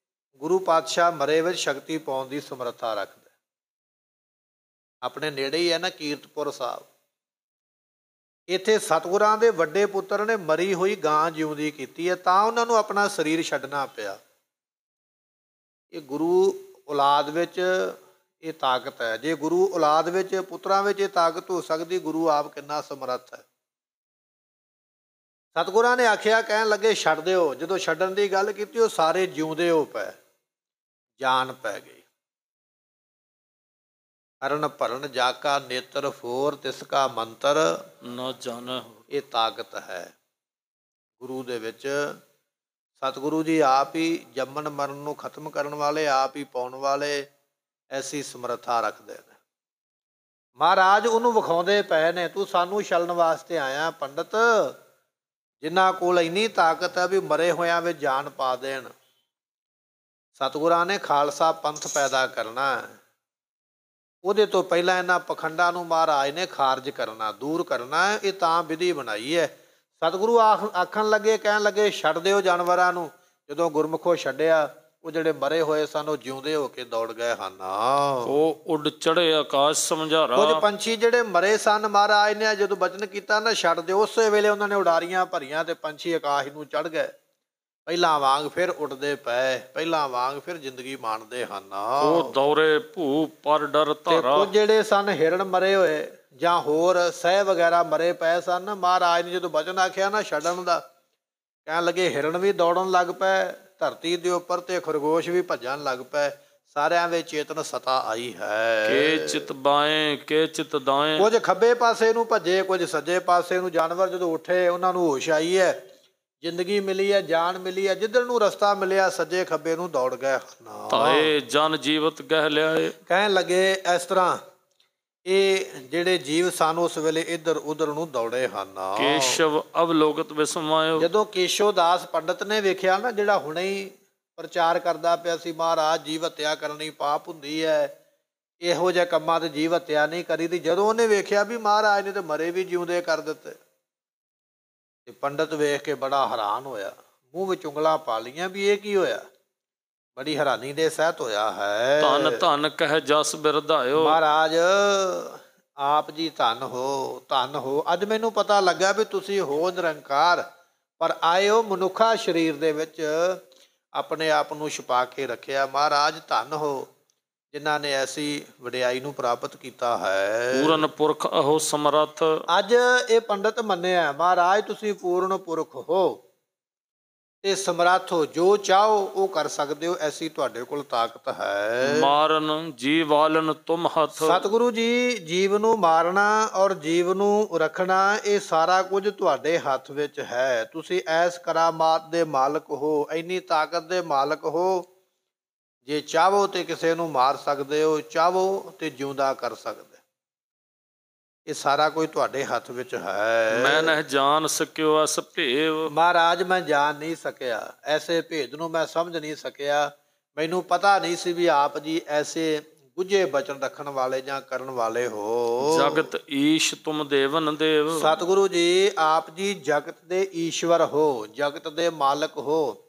ਗੁਰੂ ਪਾਤਸ਼ਾਹ ਮਰੇ ਵਿੱਚ ਸ਼ਕਤੀ ਪਾਉਣ ਦੀ ਸਮਰੱਥਾ ਰੱਖਦਾ। ਆਪਣੇ ਨੇੜੇ ਹੀ ਹੈ ਨਾ ਕੀਰਤਪੁਰ ਸਾਹਿਬ, ਇੱਥੇ ਸਤਿਗੁਰਾਂ ਦੇ ਵੱਡੇ ਪੁੱਤਰ ਨੇ ਮਰੀ ਹੋਈ ਗਾਂ ਜਿਉਂਦੀ ਕੀਤੀ ਹੈ, ਤਾਂ ਉਹਨਾਂ ਨੂੰ ਆਪਣਾ ਸਰੀਰ ਛੱਡਣਾ ਪਿਆ। ਇਹ ਗੁਰੂ ਔਲਾਦ ਵਿੱਚ ਇਹ ਤਾਕਤ ਹੈ। ਜੇ ਗੁਰੂ ਔਲਾਦ ਵਿੱਚ, ਪੁੱਤਰਾਂ ਵਿੱਚ ਇਹ ਤਾਕਤ ਹੋ ਸਕਦੀ, ਗੁਰੂ ਆਪ ਕਿੰਨਾ ਸਮਰੱਥ ਹੈ। ਸਤਿਗੁਰਾਂ ਨੇ ਆਖਿਆ, ਕਹਿਣ ਲੱਗੇ ਛੱਡ ਦਿਓ। ਜਦੋਂ ਛੱਡਣ ਦੀ ਗੱਲ ਕੀਤੀ, ਉਹ ਸਾਰੇ ਜਿਉਂਦੇ ਹੋ ਪਏ, ਜਾਨ ਪੈ ਗਈ। ਹਰਨ ਭਰਨ ਜਾਕਾ ਨੇਤਰ ਫੋਰ, ਤਿਸ ਕਾ ਮੰਤਰ ਨਾ ਜਾਣੈ। ਇਹ ਤਾਕਤ ਹੈ ਗੁਰੂ ਦੇ ਵਿੱਚ। ਸਤਿਗੁਰੂ ਜੀ ਆਪ ਹੀ ਜੰਮਣ ਮਰਨ ਨੂੰ ਖਤਮ ਕਰਨ ਵਾਲੇ, ਆਪ ਹੀ ਪਾਉਣ ਵਾਲੇ, ਐਸੀ ਸਮਰੱਥਾ ਰੱਖਦੇ ਨੇ। ਮਹਾਰਾਜ ਉਹਨੂੰ ਵਿਖਾਉਂਦੇ ਪਏ ਨੇ, ਤੂੰ ਸਾਨੂੰ ਛਲਣ ਵਾਸਤੇ ਆਇਆ ਪੰਡਤ, ਜਿਨ੍ਹਾਂ ਕੋਲ ਇੰਨੀ ਤਾਕਤ ਹੈ ਵੀ ਮਰੇ ਹੋਇਆਂ ਵਿੱਚ ਜਾਨ ਪਾ ਦੇਣ। ਸਤਿਗੁਰਾਂ ਨੇ ਖਾਲਸਾ ਪੰਥ ਪੈਦਾ ਕਰਨਾ, ਉਹਦੇ ਤੋਂ ਪਹਿਲਾਂ ਇਹਨਾਂ ਪਖੰਡਾਂ ਨੂੰ ਮਹਾਰਾਜ ਨੇ ਖਾਰਜ ਕਰਨਾ, ਦੂਰ ਕਰਨਾ। ਇਹ ਤਾਂ ਵਿਧੀ ਬਣਾਈ ਹੈ। ਸਤਿਗੁਰੂ ਆਖਣ ਲੱਗੇ, ਕਹਿਣ ਲੱਗੇ ਛੱਡ ਦਿਓ ਜਾਨਵਰਾਂ ਨੂੰ। ਜਦੋਂ ਗੁਰਮੁਖੋਂ ਛੱਡਿਆ, ਉਹ ਜਿਹੜੇ ਮਰੇ ਹੋਏ ਸਨ ਉਹ ਜਿਉਂਦੇ ਹੋ ਕੇ ਦੌੜ ਗਏ ਹਨ। ਉਹ ਉੱਡ ਚੜੇ ਆਕਾਸ਼ ਸਮਝਾਰਾ। ਕੁਝ ਪੰਛੀ ਜਿਹੜੇ ਮਰੇ ਸਨ, ਮਹਾਰਾਜ ਨੇ ਜਦੋਂ ਬਚਨ ਕੀਤਾ ਨਾ ਛੱਡ ਦਿਓ, ਉਸੇ ਵੇਲੇ ਉਹਨਾਂ ਨੇ ਉਡਾਰੀਆਂ ਭਰੀਆਂ ਤੇ ਪੰਛੀ ਆਕਾਸ਼ ਨੂੰ ਚੜ੍ਹ ਗਏ। ਪਹਿਲਾਂ ਵਾਂਗ ਫਿਰ ਉੱਡਦੇ ਪਏ, ਪਹਿਲਾਂ ਵਾਂਗ ਫਿਰ ਜ਼ਿੰਦਗੀ ਮਾਣਦੇ ਹਨ। ਉਹ ਦੌਰੇ ਭੂ ਪਰ ਡਰ ਧਾਰਾ। ਕੁਝ ਜਿਹੜੇ ਸਨ ਹਿਰਨ ਮਰੇ ਹੋਏ ਜਾਂ ਹੋਰ ਸਹਿ ਵਗੈਰਾ ਮਰੇ ਪਏ ਸਨ। ਮਹਾਰਾਜ ਨੇ ਜਦੋਂ ਬਚਨ ਆਖਿਆ ਨਾ ਛੱਡਣ ਦਾ, ਕਹਿਣ ਲੱਗੇ ਹਿਰਨ ਵੀ ਦੌੜਨ ਲੱਗ ਪਏ ਧਰਤੀ ਦੇ ਉੱਪਰ, ਤੇ ਖਰਗੋਸ਼ ਵੀ ਭੱਜਣ ਲੱਗ ਪਏ। ਸਾਰਿਆਂ ਵਿੱਚ ਚੇਤਨ ਸਤਾ ਆਈ ਹੈ। ਕੇ ਚਿਤ ਬਾਏ ਕੇ ਚਿਤ ਦਾਏ। ਕੁਝ ਖੱਬੇ ਪਾਸੇ ਨੂੰ ਭੱਜੇ, ਕੁਝ ਸੱਜੇ ਪਾਸੇ ਨੂੰ। ਜਾਨਵਰ ਜਦੋਂ ਉੱਠੇ, ਉਹਨਾਂ ਨੂੰ ਹੋਸ਼ ਆਈ ਹੈ। ਜ਼ਿੰਦਗੀ ਮਿਲੀ ਹੈ, ਜਾਨ ਮਿਲੀ ਹੈ, ਜਿੱਧਰ ਨੂੰ ਰਸਤਾ ਮਿਲਿਆ ਸੱਜੇ ਖੱਬੇ ਨੂੰ ਦੌੜ ਗਏ ਹਨ। ਧਾਏ ਜਨ ਜੀਵਤ ਗਹਿ ਲਿਆਏ। ਕਹਿਣ ਲੱਗੇ ਇਸ ਤਰ੍ਹਾਂ ਇਹ ਜਿਹੜੇ ਜੀਵ ਸਨ ਉਸ ਵੇਲੇ ਇੱਧਰ ਉੱਧਰ ਨੂੰ ਦੌੜੇ ਹਨ। ਕੇਸ਼ਵ ਅਵਲੋਕਤ ਵਿਸਮਾਇਓ। ਜਦੋਂ ਕੇਸ਼ੋ ਦਾਸ ਪੰਡਤ ਨੇ ਵੇਖਿਆ ਨਾ, ਜਿਹੜਾ ਹੁਣੇ ਹੀ ਪ੍ਰਚਾਰ ਕਰਦਾ ਪਿਆ ਸੀ ਮਹਾਰਾਜ ਜੀਵ ਹੱਤਿਆ ਕਰਨੀ ਪਾਪ ਹੁੰਦੀ ਹੈ, ਇਹੋ ਜਿਹੇ ਕੰਮਾਂ ਤੇ ਜੀਵ ਹੱਤਿਆ ਨਹੀਂ ਕਰੀ ਦੀ, ਜਦੋਂ ਉਹਨੇ ਵੇਖਿਆ ਵੀ ਮਹਾਰਾਜ ਨੇ ਤੇ ਮਰੇ ਵੀ ਜਿਉਂਦੇ ਕਰ ਦਿੱਤੇ, ਤੇ ਪੰਡਤ ਵੇਖ ਕੇ ਬੜਾ ਹੈਰਾਨ ਹੋਇਆ, ਮੂੰਹ ਵਿੱਚ ਉਂਗਲਾਂ ਪਾ ਲਈਆਂ ਵੀ ਇਹ ਕੀ ਹੋਇਆ, ਬੜੀ ਹੈਰਾਨੀ ਦੇ ਸਹਿਤ ਹੋਇਆ ਹੈ। ਧੰਨ ਧੰਨ ਕਹਿ ਜਸ ਬਿਰਧਾਇਓ। ਮਹਾਰਾਜ ਆਪ ਜੀ ਧੰਨ ਹੋ, ਧੰਨ ਹੋ, ਅੱਜ ਮੈਨੂੰ ਪਤਾ ਲੱਗਾ ਵੀ ਤੁਸੀਂ ਹੋ ਨਿਰੰਕਾਰ, ਪਰ ਆਏ ਹੋ ਮਨੁੱਖਾ ਸਰੀਰ ਦੇ ਵਿੱਚ, ਆਪਣੇ ਆਪ ਨੂੰ ਛੁਪਾ ਕੇ ਰੱਖਿਆ। ਮਹਾਰਾਜ ਧੰਨ ਹੋ ਜਿਨ੍ਹਾਂ ਨੇ ਐਸੀ ਵਡਿਆਈ ਨੂੰ ਪ੍ਰਾਪਤ ਕੀਤਾ ਹੈ। ਪੂਰਨ ਪੁਰਖ ਅਹੋ ਸਮਰੱਥ। ਅੱਜ ਇਹ ਪੰਡਤ ਮੰਨਿਆ ਮਹਾਰਾਜ ਤੁਸੀਂ ਪੂਰਨ ਪੁਰਖ ਹੋ ਤੇ ਸਮਰੱਥ ਹੋ, ਜੋ ਚਾਹੋ ਉਹ ਕਰ ਸਕਦੇ ਹੋ, ਐਸੀ ਤੁਹਾਡੇ ਕੋਲ ਤਾਕਤ ਹੈ। ਮਾਰਨ ਜੀਵ ਵਾਲਨ ਤੁਮ ਹੱਥ। ਸਤਿਗੁਰੂ ਜੀ, ਜੀਵ ਨੂੰ ਮਾਰਨਾ ਔਰ ਜੀਵ ਨੂੰ ਰੱਖਣਾ ਇਹ ਸਾਰਾ ਕੁਝ ਤੁਹਾਡੇ ਹੱਥ ਵਿੱਚ ਹੈ। ਤੁਸੀਂ ਐਸ ਕਰਾਮਾਤ ਦੇ ਮਾਲਕ ਹੋ, ਇੰਨੀ ਤਾਕਤ ਦੇ ਮਾਲਕ ਹੋ, ਜੇ ਚਾਹੋ ਤੇ ਕਿਸੇ ਨੂੰ ਮਾਰ ਸਕਦੇ ਹੋ, ਚਾਹੋ ਤੇ ਜਿਉਂਦਾ ਕਰ ਸਕਦੇ, ਇਹ ਸਾਰਾ ਕੁਝ ਤੁਹਾਡੇ ਹੱਥ ਵਿੱਚ ਹੈ। ਮੈਂ ਨਹਿ ਜਾਣ ਸਕਿਓ ਅਸ ਭੇਵ। ਮਹਾਰਾਜ ਮੈਂ ਜਾਣ ਨਹੀਂ ਸਕਿਆ, ਐਸੇ ਭੇਦ ਨੂੰ ਮੈਂ ਸਮਝ ਨਹੀਂ ਸਕਿਆ, ਮੈਨੂੰ ਪਤਾ ਨਹੀਂ ਸੀ ਵੀ ਆਪ ਜੀ ਐਸੇ ਗੁੱਝੇ ਬਚਨ ਰੱਖਣ ਵਾਲੇ ਜਾਂ ਕਰਨ ਵਾਲੇ ਹੋ। ਜਗਤ ਈਸ਼ ਤੁਮ ਦੇਵਨ ਦੇਵ। ਸਤਿਗੁਰੂ ਜੀ ਆਪ ਜੀ ਜਗਤ ਦੇ ਈਸ਼ਵਰ ਹੋ, ਜਗਤ ਦੇ ਮਾਲਕ ਹੋ,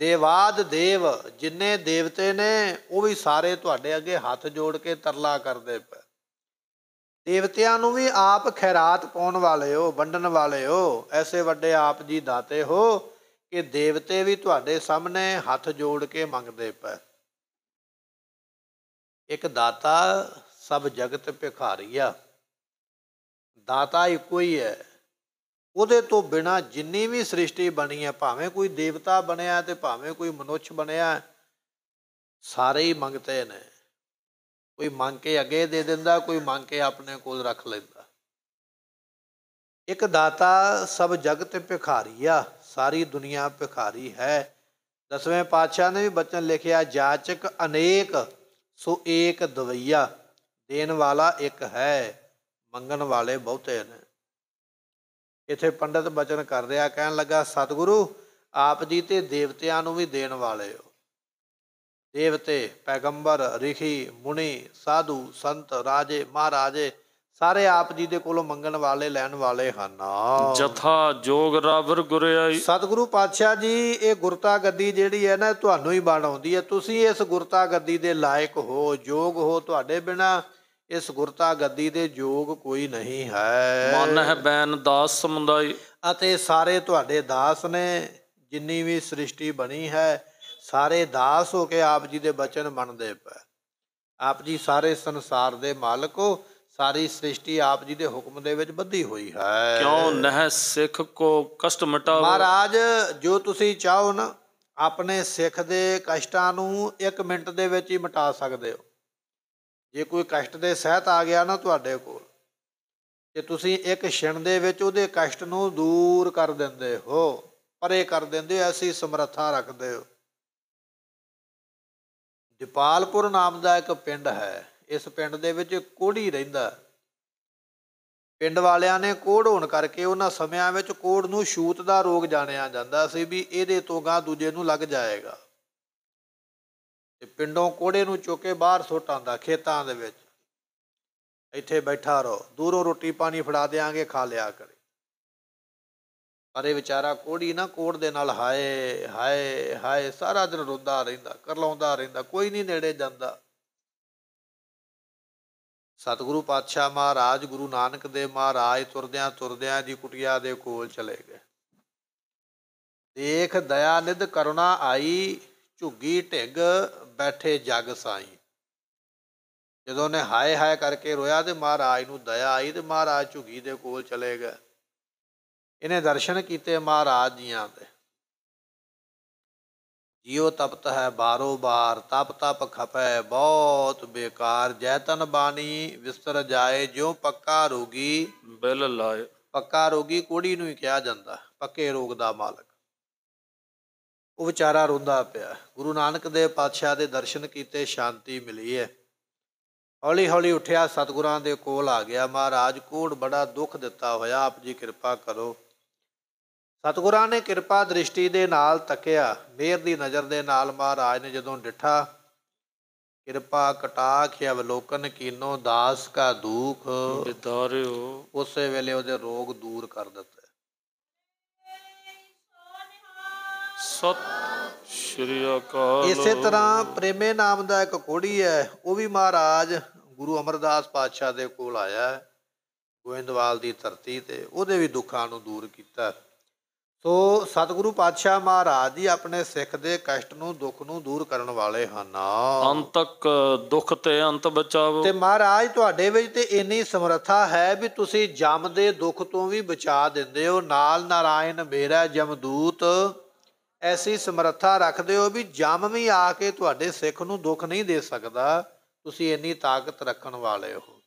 ਦੇਵਾਦ ਦੇਵ, ਜਿੰਨੇ ਦੇਵਤੇ ਨੇ ਉਹ ਵੀ ਸਾਰੇ ਤੁਹਾਡੇ ਅੱਗੇ ਹੱਥ ਜੋੜ ਕੇ ਤਰਲਾ ਕਰਦੇ ਪਏ। ਦੇਵਤਿਆਂ ਨੂੰ ਵੀ ਆਪ ਖੈਰਾਤ ਪਾਉਣ ਵਾਲੇ ਹੋ, ਵੰਡਣ ਵਾਲੇ ਹੋ, ਐਸੇ ਵੱਡੇ ਆਪ ਜੀ ਦਾਤੇ ਹੋ ਕਿ ਦੇਵਤੇ ਵੀ ਤੁਹਾਡੇ ਸਾਹਮਣੇ ਹੱਥ ਜੋੜ ਕੇ ਮੰਗਦੇ ਪਏ। ਇੱਕ ਦਾਤਾ ਸਭ ਜਗਤ ਭਿਖਾਰੀਆ, ਦਾਤਾ ਇੱਕੋ ਹੀ ਹੈ, ਉਹਦੇ ਤੋਂ ਬਿਨਾਂ ਜਿੰਨੀ ਵੀ ਸ੍ਰਿਸ਼ਟੀ ਬਣੀ ਹੈ, ਭਾਵੇਂ ਕੋਈ ਦੇਵਤਾ ਬਣਿਆ ਤੇ ਭਾਵੇਂ ਕੋਈ ਮਨੁੱਖ ਬਣਿਆ, ਸਾਰੇ ਹੀ ਮੰਗਤੇ ਨੇ। ਕੋਈ ਮੰਗ ਕੇ ਅੱਗੇ ਦੇ ਦਿੰਦਾ, ਕੋਈ ਮੰਗ ਕੇ ਆਪਣੇ ਕੋਲ ਰੱਖ ਲੈਂਦਾ। ਇੱਕ ਦਾਤਾ ਸਭ ਜਗਤ ਭਿਖਾਰੀ ਆ, ਸਾਰੀ ਦੁਨੀਆ ਭਿਖਾਰੀ ਹੈ। 10ਵੇਂ ਪਾਤਸ਼ਾਹ ਨੇ ਵੀ ਬਚਨ ਲਿਖਿਆ, ਜਾਚਕ ਅਨੇਕ ਸੋ ਏਕ ਦਵਈਆ, ਦੇਣ ਵਾਲਾ ਇੱਕ ਹੈ, ਮੰਗਣ ਵਾਲੇ ਬਹੁਤੇ ਨੇ। ਇੱਥੇ ਪੰਡਤ ਬਚਨ ਕਰ ਰਿਹਾ, ਕਹਿਣ ਲੱਗਾ ਸਤਿਗੁਰੂ ਆਪ ਜੀ ਤੇ ਦੇਵਤਿਆਂ ਨੂੰ ਵੀ ਦੇਣ ਵਾਲੇ ਹੋ। ਦੇਵਤੇ, ਪੈਗੰਬਰ, ਰਿਸ਼ੀ, ਮੁਨੀ, ਸਾਧੂ, ਸੰਤ, ਰਾਜੇ, ਮਹਾਰਾਜੇ ਸਾਰੇ ਆਪ ਜੀ ਦੇ ਕੋਲੋਂ ਮੰਗਣ ਵਾਲੇ, ਲੈਣ ਵਾਲੇ ਹਨ। ਜਥਾ ਜੋਗ ਰਾਵਰ ਗੁਰਿਆਈ। ਸਤਿਗੁਰੂ ਪਾਤਸ਼ਾਹ ਜੀ ਇਹ ਗੁਰਤਾ ਗੱਦੀ ਜਿਹੜੀ ਹੈ ਨਾ ਤੁਹਾਨੂੰ ਹੀ ਬਣ ਆਉਂਦੀ ਹੈ, ਤੁਸੀਂ ਇਸ ਗੁਰਤਾ ਗੱਦੀ ਦੇ ਲਾਇਕ ਹੋ, ਯੋਗ ਹੋ, ਤੁਹਾਡੇ ਬਿਨਾਂ ਇਸ ਗੁਰਤਾ ਗੱਦੀ ਦੇ ਯੋਗ ਕੋਈ ਨਹੀਂ ਹੈ। ਮਨ ਹੈ ਬੈਨ ਦਾਸ ਸਮੁਦਾਈ। ਅਤੇ ਸਾਰੇ ਤੁਹਾਡੇ ਦਾਸ ਨੇ, ਜਿੰਨੀ ਵੀ ਸ੍ਰਿਸ਼ਟੀ ਬਣੀ ਹੈ ਸਾਰੇ ਦਾਸ ਹੋ ਕੇ ਆਪ ਜੀ ਦੇ ਬਚਨ ਮੰਨਦੇ ਪਏ। ਆਪ ਜੀ ਸਾਰੇ ਸੰਸਾਰ ਦੇ ਮਾਲਕ ਹੋ, ਸਾਰੀ ਸ੍ਰਿਸ਼ਟੀ ਆਪ ਜੀ ਦੇ ਹੁਕਮ ਦੇ ਵਿੱਚ ਬੱਧੀ ਹੋਈ ਹੈ। ਕਿਉਂ ਨਹਿ ਸਿੱਖ ਕੋ ਕਸ਼ਟ ਮਿਟਾਓ। ਮਹਾਰਾਜ ਜੋ ਤੁਸੀਂ ਚਾਹੋ ਨਾ, ਆਪਣੇ ਸਿੱਖ ਦੇ ਕਸ਼ਟਾਂ ਨੂੰ 1 ਮਿੰਟ ਦੇ ਵਿੱਚ ਹੀ ਮਿਟਾ ਸਕਦੇ ਹੋ। ਜੇ ਕੋਈ ਕਸ਼ਟ ਦੇ ਸਹਿਤ ਆ ਗਿਆ ਨਾ ਤੁਹਾਡੇ ਕੋਲ, ਤੇ ਤੁਸੀਂ 1 ਛਿਣ ਦੇ ਵਿੱਚ ਉਹਦੇ ਕਸ਼ਟ ਨੂੰ ਦੂਰ ਕਰ ਦਿੰਦੇ ਹੋ, ਪਰੇ ਕਰ ਦਿੰਦੇ ਹੋ, ਐਸੀ ਸਮਰੱਥਾ ਰੱਖਦੇ ਹੋ। ਜਪਾਲਪੁਰ ਨਾਮ ਦਾ ਇੱਕ ਪਿੰਡ ਹੈ, ਇਸ ਪਿੰਡ ਦੇ ਵਿੱਚ ਕੋਹੜੀ ਰਹਿੰਦਾ। ਪਿੰਡ ਵਾਲਿਆਂ ਨੇ ਕੋਹੜ ਹੋਣ ਕਰਕੇ ਉਹਨਾਂ ਸਮਿਆਂ ਵਿੱਚ ਕੋਹੜ ਨੂੰ ਛੂਤ ਦਾ ਰੋਗ ਜਾਣਿਆ ਜਾਂਦਾ ਸੀ ਵੀ ਇਹਦੇ ਤੋਂ ਗਾਂ ਦੂਜੇ ਨੂੰ ਲੱਗ ਜਾਏਗਾ, ਤੇ ਪਿੰਡੋਂ ਕੋਹੜੇ ਨੂੰ ਚੁੱਕ ਕੇ ਬਾਹਰ ਸੁੱਟ ਆਉਂਦਾ ਖੇਤਾਂ ਦੇ ਵਿੱਚ, ਇੱਥੇ ਬੈਠਾ ਰਹੋ, ਦੂਰੋਂ ਰੋਟੀ ਪਾਣੀ ਫੜਾ ਦਿਆਂਗੇ, ਖਾ ਲਿਆ ਕਰੇ। ਪਰ ਇਹ ਵਿਚਾਰਾ ਕੋਹੜੀ ਨਾ ਕੋਹੜ ਦੇ ਨਾਲ ਹਾਏ ਹਾਏ ਹਾਏ ਸਾਰਾ ਦਿਨ ਰੋਂਦਾ ਰਹਿੰਦਾ, ਕਰਲਾਉਂਦਾ ਰਹਿੰਦਾ, ਕੋਈ ਨਹੀਂ ਨੇੜੇ ਜਾਂਦਾ। ਸਤਿਗੁਰੂ ਪਾਤਸ਼ਾਹ ਮਹਾਰਾਜ ਗੁਰੂ ਨਾਨਕ ਦੇਵ ਮਹਾਰਾਜ ਤੁਰਦਿਆਂ ਤੁਰਦਿਆਂ ਜੀ ਕੁਟੀਆ ਦੇ ਕੋਲ ਚਲੇ ਗਏ। ਦੇਖ ਦਇਆ ਨਿਧ ਕਰੁਣਾ ਆਈ, ਝੁੱਗੀ ਢਿੱਗ ਬੈਠੇ ਜਗ ਸਾਈ। ਜਦੋਂ ਉਹਨੇ ਹਾਏ ਹਾਏ ਕਰਕੇ ਰੋਇਆ ਤੇ ਮਹਾਰਾਜ ਨੂੰ ਦਇਆ ਆਈ ਤੇ ਮਹਾਰਾਜ ਝੁੱਗੀ ਦੇ ਕੋਲ ਚਲੇ ਗਏ। ਇਹਨੇ ਦਰਸ਼ਨ ਕੀਤੇ ਮਹਾਰਾਜ ਜੀਆਂ ਦੇ। ਜਿਉ ਤਪਤ ਹੈ ਬਾਰੋ ਬਾਰ, ਤਪ ਤਪ ਖਪੈ ਬਹੁਤ ਬੇਕਾਰ। ਜੈਤਨ ਬਾਣੀ ਵਿਸਤਰ ਜਾਏ, ਜਿਉ ਪੱਕਾ ਰੋਗੀ ਬਿਲ ਲਾਏ। ਪੱਕਾ ਰੋਗੀ ਕੋਹੜੀ ਨੂੰ ਹੀ ਕਿਹਾ ਜਾਂਦਾ, ਪੱਕੇ ਰੋਗ ਦਾ ਮਾਲਕ। ਉਹ ਵਿਚਾਰਾ ਰੋਂਦਾ ਪਿਆ। ਗੁਰੂ ਨਾਨਕ ਦੇਵ ਪਾਤਸ਼ਾਹ ਦੇ ਦਰਸ਼ਨ ਕੀਤੇ, ਸ਼ਾਂਤੀ ਮਿਲੀ ਹੈ। ਹੌਲੀ ਹੌਲੀ ਉੱਠਿਆ, ਸਤਿਗੁਰਾਂ ਦੇ ਕੋਲ ਆ ਗਿਆ। ਮਹਾਰਾਜ ਕੋੜ ਬੜਾ ਦੁੱਖ ਦਿੱਤਾ ਹੋਇਆ, ਆਪ ਜੀ ਕਿਰਪਾ ਕਰੋ। ਸਤਿਗੁਰਾਂ ਨੇ ਕਿਰਪਾ ਦ੍ਰਿਸ਼ਟੀ ਦੇ ਨਾਲ ਤੱਕਿਆ, ਮਿਹਰ ਦੀ ਨਜ਼ਰ ਦੇ ਨਾਲ ਮਹਾਰਾਜ ਨੇ ਜਦੋਂ ਡਿੱਠਾ, ਕਿਰਪਾ ਕਟਾਖ ਅਵਲੋਕਨ ਕੀਨੋ ਦਾਸ ਕਾ ਦੁਖ ਵਿਦਾਰਿਓ, ਉਸੇ ਵੇਲੇ ਉਹਦੇ ਰੋਗ ਦੂਰ ਕਰ ਦਿੱਤੇ। ਸਤਿ ਸ਼੍ਰੀ ਅਕਾਲ। ਇਸੇ ਤਰ੍ਹਾਂ ਪ੍ਰੇਮੇ ਨਾਮ ਦਾ ਇੱਕ ਕੋੜੀ ਹੈ, ਉਹ ਵੀ ਮਹਾਰਾਜ ਗੁਰੂ ਅਮਰਦਾਸ ਪਾਤਸ਼ਾਹ ਦੇ ਕੋਲ ਆਇਆ, ਗੋਇੰਦਵਾਲ ਦੀ ਧਰਤੀ ਤੇ, ਉਹਦੇ ਵੀ ਦੁੱਖਾਂ ਨੂੰ ਦੂਰ ਕੀਤਾ। ਸੋ ਸਤਿਗੁਰੂ ਪਾਤਸ਼ਾਹ ਮਹਾਰਾਜ ਜੀ ਆਪਣੇ ਸਿੱਖ ਦੇ ਕਸ਼ਟ ਨੂੰ, ਦੁੱਖ ਨੂੰ ਦੂਰ ਕਰਨ ਵਾਲੇ ਹਨ। ਅੰਤਕ ਦੁੱਖ ਤੇ ਅੰਤ ਬਚਾਵੋ। ਤੇ ਮਹਾਰਾਜ ਤੁਹਾਡੇ ਵਿੱਚ ਤੇ ਇੰਨੀ ਸਮਰੱਥਾ ਹੈ ਵੀ ਤੁਸੀਂ ਜਮ ਦੇ ਦੁੱਖ ਤੋਂ ਵੀ ਬਚਾ ਦਿੰਦੇ ਹੋ। ਨਾਲ ਨਾਰਾਇਣ ਮੇਰਾ ਜਮਦੂਤ, ਐਸੀ ਸਮਰੱਥਾ ਰੱਖਦੇ ਹੋ ਵੀ ਜਮ ਵੀ ਆ ਕੇ ਤੁਹਾਡੇ ਸਿੱਖ ਨੂੰ ਦੁੱਖ ਨਹੀਂ ਦੇ ਸਕਦਾ। ਤੁਸੀਂ ਇੰਨੀ ਤਾਕਤ ਰੱਖਣ ਵਾਲੇ ਹੋ।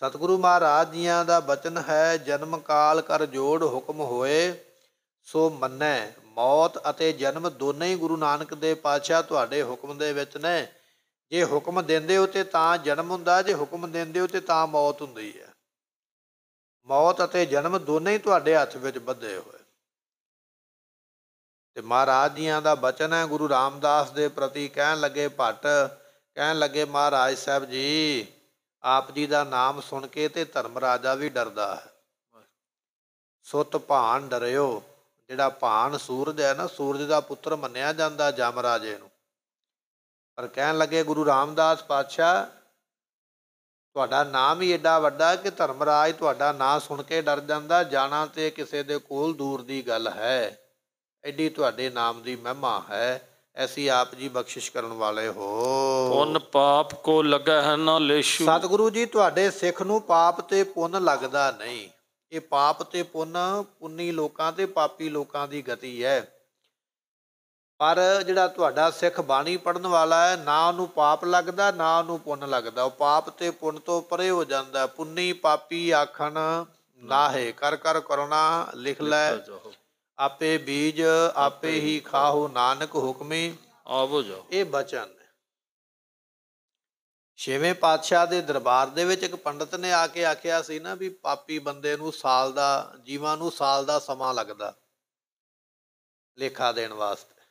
ਸਤਿਗੁਰੂ ਮਹਾਰਾਜ ਜੀਆਂ ਦਾ ਬਚਨ ਹੈ, ਜਨਮ ਕਾਲ ਕਰ ਜੋੜ ਹੁਕਮ ਹੋਏ ਸੋ ਮੰਨੈ। ਮੌਤ ਅਤੇ ਜਨਮ ਦੋਨੇ ਹੀ ਗੁਰੂ ਨਾਨਕ ਦੇਵ ਪਾਤਸ਼ਾਹ ਤੁਹਾਡੇ ਹੁਕਮ ਦੇ ਵਿੱਚ ਨੇ। ਜੇ ਹੁਕਮ ਦਿੰਦੇ ਹੋ ਤੇ ਤਾਂ ਜਨਮ ਹੁੰਦਾ, ਜੇ ਹੁਕਮ ਦਿੰਦੇ ਹੋ ਤੇ ਤਾਂ ਮੌਤ ਹੁੰਦੀ ਹੈ। ਮੌਤ ਅਤੇ ਜਨਮ ਦੋਨੇ ਹੀ ਤੁਹਾਡੇ ਹੱਥ ਵਿੱਚ ਬੱਧੇ ਹੋਏ। ਤੇ ਮਹਾਰਾਜ ਜੀਆਂ ਦਾ ਬਚਨ ਹੈ, ਗੁਰੂ ਰਾਮਦਾਸ ਦੇ ਪ੍ਰਤੀ ਕਹਿਣ ਲੱਗੇ ਭੱਟ, ਕਹਿਣ ਲੱਗੇ ਮਹਾਰਾਜ ਸਾਹਿਬ ਜੀ, ਆਪ ਜੀ ਦਾ ਨਾਮ ਸੁਣ ਕੇ ਤੇ ਧਰਮ ਰਾਜਾ ਵੀ ਡਰਦਾ ਹੈ। ਸੁੱਤ ਭਾਨ ਡਰਿਓ। ਜਿਹੜਾ ਭਾਨ ਸੂਰਜ ਹੈ ਨਾ, ਸੂਰਜ ਦਾ ਪੁੱਤਰ ਮੰਨਿਆ ਜਾਂਦਾ ਜਮ ਰਾਜੇ ਨੂੰ। ਪਰ ਕਹਿਣ ਲੱਗੇ ਗੁਰੂ ਰਾਮਦਾਸ ਪਾਤਸ਼ਾਹ, ਤੁਹਾਡਾ ਨਾਮ ਹੀ ਏਡਾ ਵੱਡਾ ਕਿ ਧਰਮਰਾਜ ਤੁਹਾਡਾ ਨਾਂ ਸੁਣ ਕੇ ਡਰ ਜਾਂਦਾ। ਜਾਣਾ ਤੇ ਕਿਸੇ ਦੇ ਕੋਲ ਦੂਰ ਦੀ ਗੱਲ ਹੈ, ਐਡੀ ਤੁਹਾਡੇ ਨਾਮ ਦੀ ਮਹਿਮਾ ਹੈ। ਐਸੀ ਆਪ ਜੀ ਬਖਸ਼ਿਸ਼ ਕਰਨ ਵਾਲੇ ਹੋ। ਪੁੰਨ ਪਾਪ ਕੋ ਲੱਗਾ ਹੈ ਨਾ ਲੇਸ਼ੂ। ਸਤਿਗੁਰੂ ਜੀ ਤੁਹਾਡੇ ਸਿੱਖ ਨੂੰ ਪਾਪ ਤੇ ਪੁੰਨ ਲੱਗਦਾ ਨਹੀਂ। ਇਹ ਪਾਪ ਤੇ ਪੁੰਨ ਪੁੰਨੀ ਲੋਕਾਂ ਤੇ ਪਾਪੀ ਲੋਕਾਂ ਦੀ ਗਤੀ ਹੈ। ਪਰ ਜਿਹੜਾ ਤੁਹਾਡਾ ਸਿੱਖ ਬਾਣੀ ਪੜ੍ਹਨ ਵਾਲਾ ਹੈ, ਨਾ ਉਹਨੂੰ ਪਾਪ ਲੱਗਦਾ ਨਾ ਉਹਨੂੰ ਪੁੰਨ ਲੱਗਦਾ। ਉਹ ਪਾਪ ਤੇ ਪੁੰਨ ਤੋਂ ਪਰੇ ਹੋ ਜਾਂਦਾ। ਪੁੰਨੀ ਪਾਪੀ ਆਖਣ ਨਾਹੇ, ਕਰ ਕਰ ਕਰੁਣਾ ਲਿਖ ਲੈ ਆਪੇ ਬੀਜ ਆਪੇ ਹੀ ਖਾਹੋ ਨਾਨਕ ਹੁਕਮੀ ਆਵੋ ਜਾਓ। ਇਹ ਬਚਨ ਹੈ। ਛੇਵੇਂ ਪਾਤਸ਼ਾਹ ਦੇ ਦਰਬਾਰ ਦੇ ਵਿੱਚ ਇੱਕ ਪੰਡਤ ਨੇ ਆ ਕੇ ਆਖਿਆ ਸੀ ਨਾ ਵੀ ਪਾਪੀ ਬੰਦੇ ਨੂੰ ਸਾਲ ਦਾ, ਜੀਵਾਂ ਨੂੰ ਸਾਲ ਦਾ ਸਮਾਂ ਲੱਗਦਾ ਲੇਖਾ ਦੇਣ ਵਾਸਤੇ।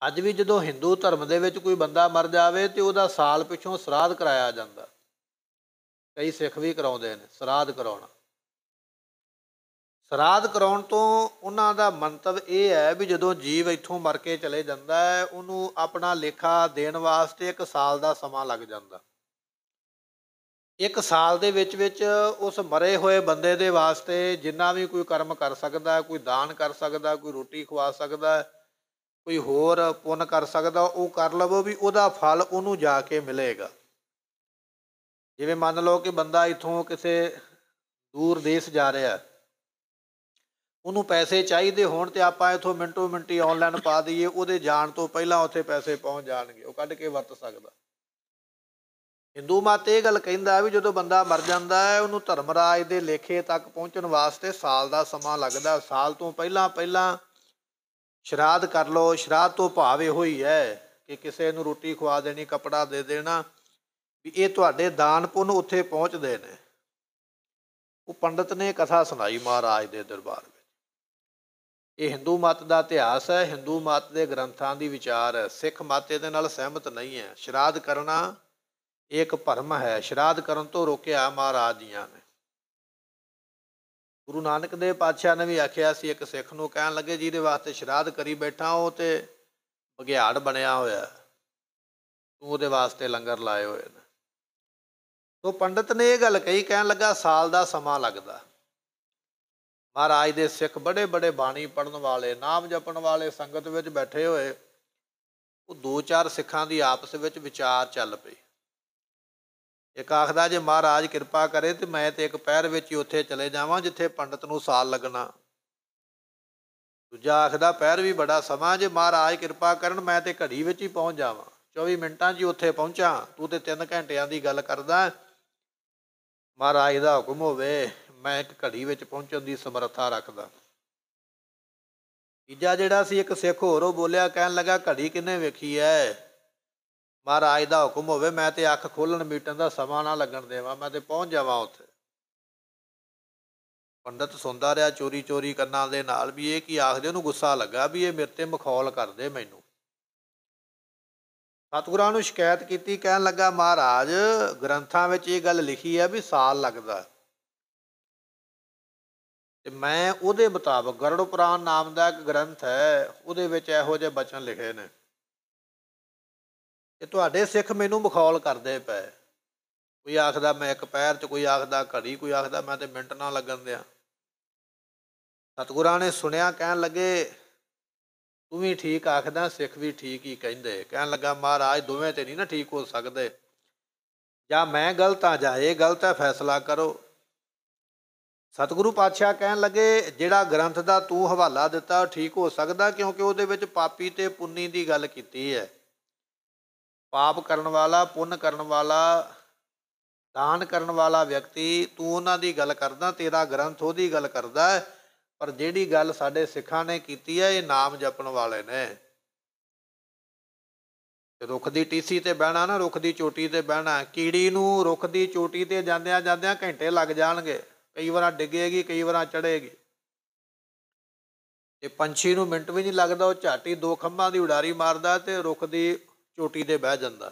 ਅੱਜ ਵੀ ਜਦੋਂ ਹਿੰਦੂ ਧਰਮ ਦੇ ਵਿੱਚ ਕੋਈ ਬੰਦਾ ਮਰ ਜਾਵੇ ਤੇ ਉਹਦਾ ਸਾਲ ਪਿੱਛੋਂ ਸਰਾਧ ਕਰਾਇਆ ਜਾਂਦਾ। ਕਈ ਸਿੱਖ ਵੀ ਕਰਾਉਂਦੇ ਨੇ ਸਰਾਧ ਕਰਾਉਣਾ। ਸਰਾਧ ਕਰਾਉਣ ਤੋਂ ਉਹਨਾਂ ਦਾ ਮੰਤਵ ਇਹ ਹੈ ਵੀ ਜਦੋਂ ਜੀਵ ਇੱਥੋਂ ਮਰ ਕੇ ਚਲੇ ਜਾਂਦਾ ਹੈ, ਉਹਨੂੰ ਆਪਣਾ ਲੇਖਾ ਦੇਣ ਵਾਸਤੇ 1 ਸਾਲ ਦਾ ਸਮਾਂ ਲੱਗ ਜਾਂਦਾ। 1 ਸਾਲ ਦੇ ਵਿੱਚ ਉਸ ਮਰੇ ਹੋਏ ਬੰਦੇ ਦੇ ਵਾਸਤੇ ਜਿੰਨਾ ਵੀ ਕੋਈ ਕਰਮ ਕਰ ਸਕਦਾ, ਕੋਈ ਦਾਨ ਕਰ ਸਕਦਾ, ਕੋਈ ਰੋਟੀ ਖਵਾ ਸਕਦਾ, ਕੋਈ ਹੋਰ ਪੁੰਨ ਕਰ ਸਕਦਾ, ਉਹ ਕਰ ਲਵੋ ਵੀ ਉਹਦਾ ਫਲ ਉਹਨੂੰ ਜਾ ਕੇ ਮਿਲੇਗਾ। ਜਿਵੇਂ ਮੰਨ ਲਓ ਕਿ ਬੰਦਾ ਇੱਥੋਂ ਕਿਸੇ ਦੂਰ ਦੇਸ਼ ਜਾ ਰਿਹਾ, ਉਹਨੂੰ ਪੈਸੇ ਚਾਹੀਦੇ ਹੋਣ ਤੇ ਆਪਾਂ ਇੱਥੋਂ ਮਿੰਟੋ ਮਿੰਟੀ ਆਨਲਾਈਨ ਪਾ ਦਈਏ, ਉਹਦੇ ਜਾਣ ਤੋਂ ਪਹਿਲਾਂ ਉੱਥੇ ਪੈਸੇ ਪਹੁੰਚ ਜਾਣਗੇ, ਉਹ ਕੱਢ ਕੇ ਵਰਤ ਸਕਦਾ। ਹਿੰਦੂ ਮਤ ਇਹ ਗੱਲ ਕਹਿੰਦਾ ਵੀ ਜਦੋਂ ਬੰਦਾ ਮਰ ਜਾਂਦਾ ਹੈ, ਉਹਨੂੰ ਧਰਮਰਾਜ ਦੇ ਲੇਖੇ ਤੱਕ ਪਹੁੰਚਣ ਵਾਸਤੇ ਸਾਲ ਦਾ ਸਮਾਂ ਲੱਗਦਾ। ਸਾਲ ਤੋਂ ਪਹਿਲਾਂ ਸ਼ਰਾਧ ਕਰ ਲਓ। ਸ਼ਰਾਧ ਤੋਂ ਭਾਵ ਇਹੋ ਹੀ ਹੈ ਕਿ ਕਿਸੇ ਨੂੰ ਰੋਟੀ ਖਵਾ ਦੇਣੀ, ਕੱਪੜਾ ਦੇ ਦੇਣਾ, ਵੀ ਇਹ ਤੁਹਾਡੇ ਦਾਨ ਪੁੰਨ ਉੱਥੇ ਪਹੁੰਚਦੇ ਨੇ। ਉਹ ਪੰਡਤ ਨੇ ਕਥਾ ਸੁਣਾਈ ਮਹਾਰਾਜ ਦੇ ਦਰਬਾਰ ਵਿੱਚ। ਇਹ ਹਿੰਦੂ ਮਤ ਦਾ ਇਤਿਹਾਸ ਹੈ, ਹਿੰਦੂ ਮਤ ਦੇ ਗ੍ਰੰਥਾਂ ਦੀ ਵਿਚਾਰ ਹੈ। ਸਿੱਖ ਮਤ ਇਹਦੇ ਨਾਲ ਸਹਿਮਤ ਨਹੀਂ ਹੈ। ਸ਼ਰਾਧ ਕਰਨਾ ਇੱਕ ਭਰਮ ਹੈ। ਸ਼ਰਾਧ ਕਰਨ ਤੋਂ ਰੋਕਿਆ ਮਹਾਰਾਜ ਜੀਆਂ ਨੇ। ਗੁਰੂ ਨਾਨਕ ਦੇਵ ਪਾਤਸ਼ਾਹ ਨੇ ਵੀ ਆਖਿਆ ਸੀ ਇੱਕ ਸਿੱਖ ਨੂੰ, ਕਹਿਣ ਲੱਗੇ ਜਿਹਦੇ ਵਾਸਤੇ ਸ਼ਰਾਧ ਕਰੀ ਬੈਠਾ ਉਹ ਤੇ ਬਘਿਆੜ ਬਣਿਆ ਹੋਇਆ, ਤੂੰ ਉਹਦੇ ਵਾਸਤੇ ਲੰਗਰ ਲਾਏ ਹੋਏ ਨੇ। ਤੋ ਪੰਡਤ ਨੇ ਇਹ ਗੱਲ ਕਹੀ, ਕਹਿਣ ਲੱਗਾ ਸਾਲ ਦਾ ਸਮਾਂ ਲੱਗਦਾ। ਮਹਾਰਾਜ ਦੇ ਸਿੱਖ ਬੜੇ ਬੜੇ ਬਾਣੀ ਪੜ੍ਹਨ ਵਾਲੇ, ਨਾਮ ਜਪਣ ਵਾਲੇ ਸੰਗਤ ਵਿੱਚ ਬੈਠੇ ਹੋਏ, ਉਹ 2-4 ਸਿੱਖਾਂ ਦੀ ਆਪਸ ਵਿੱਚ ਵਿਚਾਰ ਚੱਲ ਪਈ। ਇੱਕ ਆਖਦਾ ਜੇ ਮਹਾਰਾਜ ਕਿਰਪਾ ਕਰੇ ਤੇ ਮੈਂ ਤੇ ਇੱਕ ਪਹਿਰ ਵਿੱਚ ਹੀ ਉੱਥੇ ਚਲੇ ਜਾਵਾਂ ਜਿੱਥੇ ਪੰਡਤ ਨੂੰ ਸਾਲ ਲੱਗਣਾ। ਦੂਜਾ ਆਖਦਾ ਪਹਿਰ ਵੀ ਬੜਾ ਸਮਾਂ, ਜੇ ਮਹਾਰਾਜ ਕਿਰਪਾ ਕਰਨ ਮੈਂ ਤੇ ਘੜੀ ਵਿੱਚ ਹੀ ਪਹੁੰਚ ਜਾਵਾਂ, 24 ਮਿੰਟਾਂ 'ਚ ਹੀ ਉੱਥੇ ਪਹੁੰਚਾਂ, ਤੂੰ ਤੇ 3 ਘੰਟਿਆਂ ਦੀ ਗੱਲ ਕਰਦਾ। ਮਹਾਰਾਜ ਦਾ ਹੁਕਮ ਹੋਵੇ ਮੈਂ ਇੱਕ ਘੜੀ ਵਿੱਚ ਪਹੁੰਚਣ ਦੀ ਸਮਰੱਥਾ ਰੱਖਦਾ। ਤੀਜਾ ਜਿਹੜਾ ਸੀ ਇੱਕ ਸਿੱਖ ਹੋਰ ਉਹ ਬੋਲਿਆ, ਕਹਿਣ ਲੱਗਾ ਘੜੀ ਕਿਹਨੇ ਵੇਖੀ ਐ, ਮਹਾਰਾਜ ਦਾ ਹੁਕਮ ਹੋਵੇ ਮੈਂ ਤੇ ਅੱਖ ਖੋਲਣ ਮੀਟਣ ਦਾ ਸਮਾਂ ਨਾ ਲੱਗਣ ਦੇਵਾਂ, ਮੈਂ ਤੇ ਪਹੁੰਚ ਜਾਵਾਂ ਉੱਥੇ। ਪੰਡਤ ਸੁਣਦਾ ਰਿਹਾ ਚੋਰੀ ਚੋਰੀ ਕੰਨਾਂ ਦੇ ਨਾਲ ਵੀ ਇਹ ਕੀ ਆਖਦੇ। ਉਹਨੂੰ ਗੁੱਸਾ ਲੱਗਾ ਵੀ ਇਹ ਮੇਰੇ ਤੇ ਮਖੌਲ ਕਰਦੇ ਮੈਨੂੰ। ਸਤਿਗੁਰਾਂ ਨੂੰ ਸ਼ਿਕਾਇਤ ਕੀਤੀ, ਕਹਿਣ ਲੱਗਾ ਮਹਾਰਾਜ ਗ੍ਰੰਥਾਂ ਵਿੱਚ ਇਹ ਗੱਲ ਲਿਖੀ ਹੈ ਵੀ ਸਾਲ ਲੱਗਦਾ, ਤੇ ਮੈਂ ਉਹਦੇ ਮੁਤਾਬਕ ਗਰੁੜ ਪੁਰਾਣ ਨਾਮ ਦਾ ਇੱਕ ਗ੍ਰੰਥ ਹੈ, ਉਹਦੇ ਵਿੱਚ ਇਹੋ ਜਿਹੇ ਬਚਨ ਲਿਖੇ ਨੇ ਕਿ ਤੁਹਾਡੇ ਸਿੱਖ ਮੈਨੂੰ ਮਖੌਲ ਕਰਦੇ ਪਏ। ਕੋਈ ਆਖਦਾ ਮੈਂ ਇੱਕ ਪੈਰ 'ਚ, ਕੋਈ ਆਖਦਾ ਘੜੀ, ਕੋਈ ਆਖਦਾ ਮੈਂ ਤੇ ਮਿੰਟ ਨਾ ਲੱਗਣ ਦਿਆਂ। ਸਤਿਗੁਰਾਂ ਨੇ ਸੁਣਿਆ, ਕਹਿਣ ਲੱਗੇ ਤੂੰ ਵੀ ਠੀਕ ਆਖਦਾ, ਸਿੱਖ ਵੀ ਠੀਕ ਹੀ ਕਹਿੰਦੇ। ਕਹਿਣ ਲੱਗਾ ਮਹਾਰਾਜ ਦੋਵੇਂ ਤੇ ਨਹੀਂ ਨਾ ਠੀਕ ਹੋ ਸਕਦੇ, ਜਾਂ ਮੈਂ ਗਲਤ ਹਾਂ ਜਾਂ ਇਹ ਗਲਤ ਹੈ, ਫੈਸਲਾ ਕਰੋ। ਸਤਿਗੁਰੂ ਪਾਤਸ਼ਾਹ ਕਹਿਣ ਲੱਗੇ ਜਿਹੜਾ ਗ੍ਰੰਥ ਦਾ ਤੂੰ ਹਵਾਲਾ ਦਿੱਤਾ ਉਹ ਠੀਕ ਹੋ ਸਕਦਾ, ਕਿਉਂਕਿ ਉਹਦੇ ਵਿੱਚ ਪਾਪੀ ਤੇ ਪੁੰਨੀ ਦੀ ਗੱਲ ਕੀਤੀ ਹੈ। ਪਾਪ ਕਰਨ ਵਾਲਾ, ਪੁੰਨ ਕਰਨ ਵਾਲਾ, ਦਾਨ ਕਰਨ ਵਾਲਾ ਵਿਅਕਤੀ, ਤੂੰ ਉਹਨਾਂ ਦੀ ਗੱਲ ਕਰਦਾ, ਤੇਰਾ ਗ੍ਰੰਥ ਉਹਦੀ ਗੱਲ ਕਰਦਾ ਹੈ। ਪਰ ਜਿਹੜੀ ਗੱਲ ਸਾਡੇ ਸਿੱਖਾਂ ਨੇ ਕੀਤੀ ਹੈ, ਇਹ ਨਾਮ ਜਪਣ ਵਾਲੇ ਨੇ। ਰੁੱਖ ਦੀ ਟੀਸੀ ਤੇ ਬਹਿਣਾ ਨਾ, ਰੁੱਖ ਦੀ ਚੋਟੀ ਤੇ ਬਹਿਣਾ। ਕੀੜੀ ਨੂੰ ਰੁੱਖ ਦੀ ਚੋਟੀ ਤੇ ਜਾਂਦਿਆਂ ਜਾਂਦਿਆਂ ਘੰਟੇ ਲੱਗ ਜਾਣਗੇ, ਕਈ ਵਾਰ ਡਿੱਗੇਗੀ, ਕਈ ਵਾਰ ਚੜ੍ਹੇਗੀ। ਤੇ ਪੰਛੀ ਨੂੰ ਮਿੰਟ ਵੀ ਨਹੀਂ ਲੱਗਦਾ, ਉਹ ਝੱਟ ਹੀ 2 ਖੰਭਾਂ ਦੀ ਉਡਾਰੀ ਮਾਰਦਾ ਤੇ ਰੁੱਖ ਦੀ ਚੋਟੀ ਤੇ ਬਹਿ ਜਾਂਦਾ।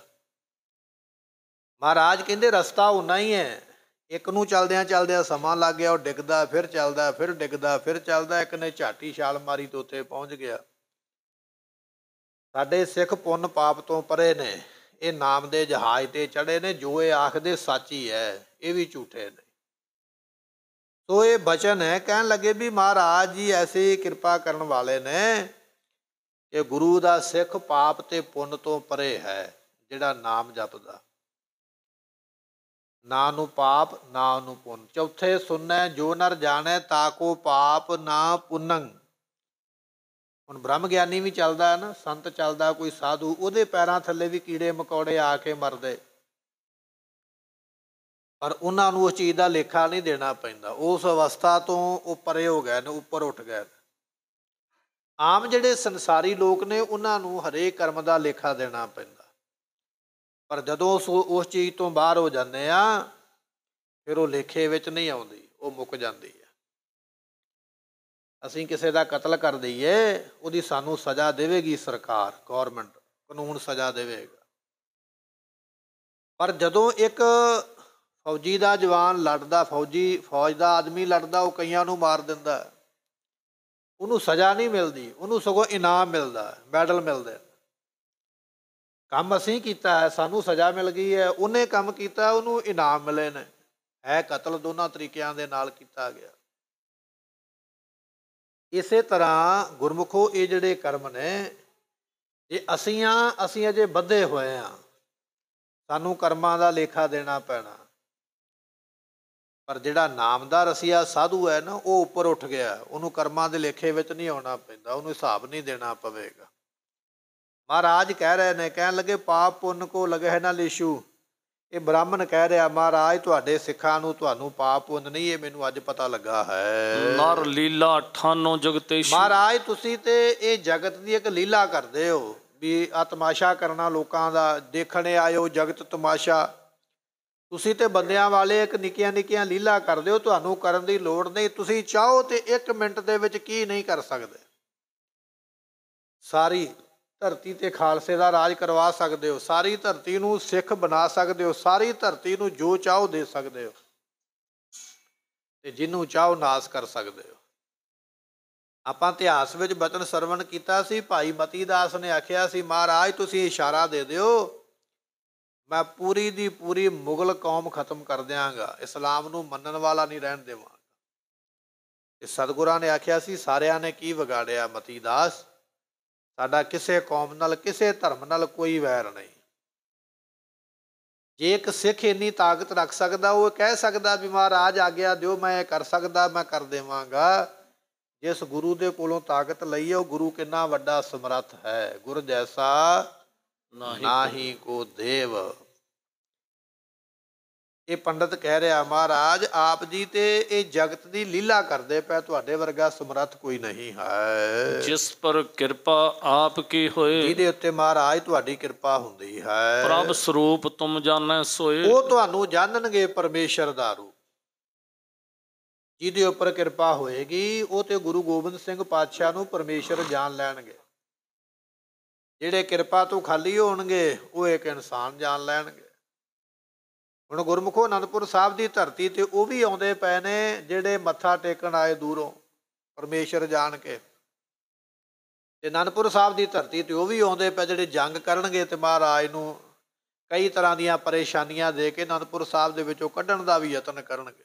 ਮਹਾਰਾਜ ਕਹਿੰਦੇ ਰਸਤਾ ਓਨਾ ਹੀ ਹੈ, ਇੱਕ ਨੂੰ ਚਲਦਿਆਂ ਚਲਦਿਆਂ ਸਮਾਂ ਲੱਗ ਗਿਆ, ਉਹ ਡਿੱਗਦਾ ਫਿਰ ਚੱਲਦਾ, ਫਿਰ ਡਿੱਗਦਾ ਫਿਰ ਚੱਲਦਾ, ਇੱਕ ਨੇ ਝਾਟੀ ਛਾਲ ਮਾਰੀ ਤੇ ਉੱਥੇ ਪਹੁੰਚ ਗਿਆ। ਸਾਡੇ ਸਿੱਖ ਪੁੰਨ ਪਾਪ ਤੋਂ ਪਰੇ ਨੇ, ਇਹ ਨਾਮ ਦੇ ਜਹਾਜ਼ ਤੇ ਚੜ੍ਹੇ ਨੇ। ਜੋ ਇਹ ਆਖਦੇ ਸੱਚ ਹੀ ਹੈ, ਇਹ ਵੀ ਝੂਠੇ ਨੇ। ਸੋ ਇਹ ਬਚਨ ਹੈ। ਕਹਿਣ ਲੱਗੇ ਵੀ ਮਹਾਰਾਜ ਜੀ ਐਸੀ ਕਿਰਪਾ ਕਰਨ ਵਾਲੇ ਨੇ ਕਿ ਗੁਰੂ ਦਾ ਸਿੱਖ ਪਾਪ ਤੇ ਪੁੰਨ ਤੋਂ ਪਰੇ ਹੈ, ਜਿਹੜਾ ਨਾਮ ਜਪਦਾ। ਨਾ ਨੂੰ ਪਾਪ ਨਾ ਨੂੰ ਪੁੰਨ, ਚੌਥੇ ਸੁਣੈ ਜੋ ਨਰ ਜਾਣੈ ਤਾ ਕੋ ਪਾਪ ਨਾ ਪੁੰਨੰ। ਹੁਣ ਬ੍ਰਹਮ ਗਿਆਨੀ ਵੀ ਚੱਲਦਾ ਹੈ ਨਾ, ਸੰਤ ਚੱਲਦਾ, ਕੋਈ ਸਾਧੂ, ਉਹਦੇ ਪੈਰਾਂ ਥੱਲੇ ਵੀ ਕੀੜੇ ਮਕੌੜੇ ਆ ਕੇ ਮਰਦੇ, ਪਰ ਉਹਨਾਂ ਨੂੰ ਉਸ ਚੀਜ਼ ਦਾ ਲੇਖਾ ਨਹੀਂ ਦੇਣਾ ਪੈਂਦਾ। ਉਸ ਅਵਸਥਾ ਤੋਂ ਉਹ ਪਰੇ ਹੋ ਗਏ ਨੇ, ਉੱਪਰ ਉੱਠ ਗਏ। ਆਮ ਜਿਹੜੇ ਸੰਸਾਰੀ ਲੋਕ ਨੇ ਉਹਨਾਂ ਨੂੰ ਹਰੇਕ ਕਰਮ ਦਾ ਲੇਖਾ ਦੇਣਾ ਪੈਂਦਾ, ਪਰ ਜਦੋਂ ਉਸ ਚੀਜ਼ ਤੋਂ ਬਾਹਰ ਹੋ ਜਾਂਦੇ ਆ ਫਿਰ ਉਹ ਲੇਖੇ ਵਿੱਚ ਨਹੀਂ ਆਉਂਦੀ, ਉਹ ਮੁੱਕ ਜਾਂਦੀ ਹੈ। ਅਸੀਂ ਕਿਸੇ ਦਾ ਕਤਲ ਕਰ ਦਈਏ, ਉਹਦੀ ਸਾਨੂੰ ਸਜ਼ਾ ਦੇਵੇਗੀ ਸਰਕਾਰ, ਗੌਰਮੈਂਟ, ਕਾਨੂੰਨ ਸਜ਼ਾ ਦੇਵੇਗਾ। ਪਰ ਜਦੋਂ ਇੱਕ ਫੌਜੀ ਦਾ ਜਵਾਨ ਲੜਦਾ, ਫੌਜ ਦਾ ਆਦਮੀ ਲੜਦਾ, ਉਹ ਕਈਆਂ ਨੂੰ ਮਾਰ ਦਿੰਦਾ, ਉਹਨੂੰ ਸਜ਼ਾ ਨਹੀਂ ਮਿਲਦੀ, ਉਹਨੂੰ ਸਗੋਂ ਇਨਾਮ ਮਿਲਦਾ, ਮੈਡਲ ਮਿਲਦੇ। ਕੰਮ ਅਸੀਂ ਕੀਤਾ ਹੈ, ਸਾਨੂੰ ਸਜ਼ਾ ਮਿਲ ਗਈ ਹੈ, ਉਹਨੇ ਕੰਮ ਕੀਤਾ, ਉਹਨੂੰ ਇਨਾਮ ਮਿਲੇ ਨੇ। ਹੈ ਕਤਲ ਦੋਨਾਂ ਤਰੀਕਿਆਂ ਦੇ ਨਾਲ ਕੀਤਾ ਗਿਆ। ਇਸੇ ਤਰ੍ਹਾਂ ਗੁਰਮੁਖੋ ਇਹ ਜਿਹੜੇ ਕਰਮ ਨੇ, ਜੇ ਅਸੀਂ ਅਜੇ ਬੱਧੇ ਹੋਏ ਹਾਂ, ਸਾਨੂੰ ਕਰਮਾਂ ਦਾ ਲੇਖਾ ਦੇਣਾ ਪੈਣਾ। ਪਰ ਜਿਹੜਾ ਨਾਮ ਦਾ ਰਸੀਆ ਸਾਧੂ ਹੈ ਨਾ, ਉਹ ਉੱਪਰ ਉੱਠ ਗਿਆ, ਉਹਨੂੰ ਕਰਮਾਂ ਦੇ ਲੇਖੇ ਵਿੱਚ ਨਹੀਂ ਆਉਣਾ ਪੈਂਦਾ, ਉਹਨੂੰ ਹਿਸਾਬ ਨਹੀਂ ਦੇਣਾ ਪਵੇਗਾ। ਮਹਾਰਾਜ ਕਹਿ ਰਹੇ ਨੇ, ਕਹਿਣ ਲੱਗੇ ਪਾਪ ਪੁੰਨ ਕੋ ਲਗਹਿ ਨਾ ਲੇਸ਼ੂ। ਇਹ ਬ੍ਰਾਹਮਣ ਕਹਿ ਰਿਹਾ ਮਹਾਰਾਜ ਤੁਹਾਡੇ ਸਿੱਖਾਂ ਨੂੰ, ਤੁਹਾਨੂੰ ਪਾਪ ਪੁੰਨ ਨਹੀਂ, ਇਹ ਮੈਨੂੰ ਅੱਜ ਪਤਾ ਲੱਗਾ ਹੈ। ਨਰ ਲੀਲਾ ਠਾਨੋ ਜਗਤੇਸ਼। ਮਹਾਰਾਜ ਤੁਸੀਂ ਤੇ ਇਹ ਜਗਤ ਦੀ ਇੱਕ ਲੀਲਾ ਕਰਦੇ ਹੋ, ਵੀ ਆ ਤਮਾਸ਼ਾ ਕਰਨਾ ਲੋਕਾਂ ਦਾ, ਦੇਖਣੇ ਆਇਓ ਜਗਤ ਤਮਾਸ਼ਾ। ਤੁਸੀਂ ਤੇ ਬੰਦਿਆਂ ਵਾਲੇ ਇੱਕ ਨਿੱਕੀਆਂ ਨਿੱਕੀਆਂ ਲੀਲਾ ਕਰਦੇ ਹੋ, ਤੁਹਾਨੂੰ ਕਰਨ ਦੀ ਲੋੜ ਨਹੀਂ। ਤੁਸੀਂ ਚਾਹੋ ਤੇ 1 ਮਿੰਟ ਦੇ ਵਿੱਚ ਕੀ ਨਹੀਂ ਕਰ ਸਕਦੇ। ਸਾਰੀ ਧਰਤੀ ਤੇ ਖਾਲਸੇ ਦਾ ਰਾਜ ਕਰਵਾ ਸਕਦੇ ਹੋ, ਸਾਰੀ ਧਰਤੀ ਨੂੰ ਸਿੱਖ ਬਣਾ ਸਕਦੇ ਹੋ, ਸਾਰੀ ਧਰਤੀ ਨੂੰ ਜੋ ਚਾਹੋ ਦੇ ਸਕਦੇ ਹੋ, ਤੇ ਜਿਹਨੂੰ ਚਾਹੋ ਨਾਸ ਕਰ ਸਕਦੇ ਹੋ। ਆਪਾਂ ਇਤਿਹਾਸ ਵਿੱਚ ਬਚਨ ਸਰਵਣ ਕੀਤਾ ਸੀ, ਭਾਈ ਮਤੀ ਦਾਸ ਨੇ ਆਖਿਆ ਸੀ ਮਹਾਰਾਜ ਤੁਸੀਂ ਇਸ਼ਾਰਾ ਦੇ ਦਿਓ, ਮੈਂ ਪੂਰੀ ਦੀ ਪੂਰੀ ਮੁਗਲ ਕੌਮ ਖਤਮ ਕਰ ਦਿਆਂਗਾ, ਇਸਲਾਮ ਨੂੰ ਮੰਨਣ ਵਾਲਾ ਨਹੀਂ ਰਹਿਣ ਦੇਵਾਂਗਾ। ਤੇ ਸਤਿਗੁਰਾਂ ਨੇ ਆਖਿਆ ਸੀ ਸਾਰਿਆਂ ਨੇ ਕੀ ਵਿਗਾੜਿਆ ਮਤੀ ਦਾਸ, ਸਾਡਾ ਕਿਸੇ ਕੌਮ ਨਾਲ, ਕਿਸੇ ਧਰਮ ਨਾਲ ਕੋਈ ਵੈਰ ਨਹੀਂ। ਜੇ ਇੱਕ ਸਿੱਖ ਇੰਨੀ ਤਾਕਤ ਰੱਖ ਸਕਦਾ, ਉਹ ਕਹਿ ਸਕਦਾ ਵੀ ਮਹਾਰਾਜ ਆਗਿਆ ਦਿਓ, ਮੈਂ ਇਹ ਕਰ ਸਕਦਾ, ਮੈਂ ਕਰ ਦੇਵਾਂਗਾ। ਜਿਸ ਗੁਰੂ ਦੇ ਕੋਲੋਂ ਤਾਕਤ ਲਈ ਹੈ, ਉਹ ਗੁਰੂ ਕਿੰਨਾ ਵੱਡਾ ਸਮਰੱਥ ਹੈ। ਗੁਰ ਜੈਸਾ ਨਾਹੀ ਕੋ ਦੇਵ। ਇਹ ਪੰਡਤ ਕਹਿ ਰਿਹਾ ਮਹਾਰਾਜ ਆਪ ਜੀ ਤੇ ਇਹ ਜਗਤ ਦੀ ਲੀਲਾ ਕਰਦੇ ਪਏ, ਤੁਹਾਡੇ ਵਰਗਾ ਸਮਰੱਥ ਕੋਈ ਨਹੀਂ ਹੈ। ਜਿਸ ਪਰ ਕਿਰਪਾ ਆਪ ਕੀ ਹੋਏ, ਜਿਹਦੇ ਉੱਤੇ ਮਹਾਰਾਜ ਤੁਹਾਡੀ ਕਿਰਪਾ ਹੁੰਦੀ ਹੈ। ਪ੍ਰਭ ਸਰੂਪ ਤੁਮ ਜਾਣੈ ਸੋਏ, ਉਹ ਤੁਹਾਨੂੰ ਜਾਣਨਗੇ ਪਰਮੇਸ਼ਰ ਦਾ ਰੂਪ। ਜਿਹਦੇ ਉੱਪਰ ਕਿਰਪਾ ਹੋਏਗੀ ਉਹ ਤੇ ਗੁਰੂ ਗੋਬਿੰਦ ਸਿੰਘ ਪਾਤਸ਼ਾਹ ਨੂੰ ਪਰਮੇਸ਼ਰ ਜਾਣ ਲੈਣਗੇ। ਜਿਹੜੇ ਕਿਰਪਾ ਤੋਂ ਖਾਲੀ ਹੋਣਗੇ ਉਹ ਇੱਕ ਇਨਸਾਨ ਜਾਣ ਲੈਣਗੇ। ਹੁਣ ਗੁਰਮੁਖੋ ਅਨੰਦਪੁਰ ਸਾਹਿਬ ਦੀ ਧਰਤੀ ਤੇ ਉਹ ਵੀ ਆਉਂਦੇ ਪਏ ਨੇ ਜਿਹੜੇ ਮੱਥਾ ਟੇਕਣ ਆਏ ਦੂਰੋਂ ਪਰਮੇਸ਼ਰ ਜਾਣ ਕੇ, ਤੇ ਅਨੰਦਪੁਰ ਸਾਹਿਬ ਦੀ ਧਰਤੀ ਤੇ ਉਹ ਵੀ ਆਉਂਦੇ ਪਏ ਜਿਹੜੇ ਜੰਗ ਕਰਨਗੇ ਤੇ ਮਹਾਰਾਜ ਨੂੰ ਕਈ ਤਰ੍ਹਾਂ ਦੀਆਂ ਪਰੇਸ਼ਾਨੀਆਂ ਦੇ ਕੇ ਅਨੰਦਪੁਰ ਸਾਹਿਬ ਦੇ ਵਿੱਚੋਂ ਕੱਢਣ ਦਾ ਵੀ ਯਤਨ ਕਰਨਗੇ।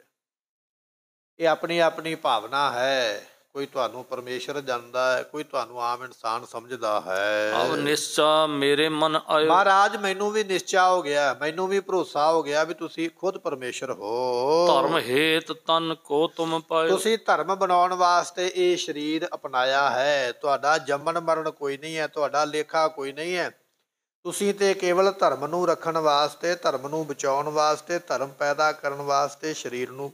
ਇਹ ਆਪਣੀ ਆਪਣੀ ਭਾਵਨਾ ਹੈ। ਕੋਈ ਤੁਹਾਨੂੰ ਪਰਮੇਸ਼ਰ ਜਾਣਦਾ ਹੈ, ਕੋਈ ਤੁਹਾਨੂੰ ਆਮ ਇਨਸਾਨ ਸਮਝਦਾ ਹੈ। ਅਬ ਨਿਸ਼ਚਾ ਮੇਰੇ ਮਨ ਆਇਓ, ਮਹਾਰਾਜ ਮੈਨੂੰ ਵੀ ਨਿਸ਼ਚਾ ਹੋ ਗਿਆ, ਮੈਨੂੰ ਵੀ ਭਰੋਸਾ ਹੋ ਗਿਆ ਵੀ ਤੁਸੀਂ ਖੁਦ ਪਰਮੇਸ਼ਰ ਹੋ। ਧਰਮ ਹੇਤ ਤਨ ਕੋ ਤੁਮ ਪਾਇਓ, ਤੁਸੀਂ ਧਰਮ ਬਣਾਉਣ ਵਾਸਤੇ ਇਹ ਸਰੀਰ ਅਪਣਾਇਆ ਹੈ। ਤੁਹਾਡਾ ਜੰਮਣ ਮਰਨ ਕੋਈ ਨਹੀਂ ਹੈ, ਤੁਹਾਡਾ ਲੇਖਾ ਕੋਈ ਨਹੀਂ ਹੈ। ਤੁਸੀਂ ਤੇ ਕੇਵਲ ਧਰਮ ਨੂੰ ਰੱਖਣ ਵਾਸਤੇ, ਧਰਮ ਨੂੰ ਬਚਾਉਣ ਵਾਸਤੇ, ਧਰਮ ਪੈਦਾ ਕਰਨ ਵਾਸਤੇ ਸਰੀਰ ਨੂੰ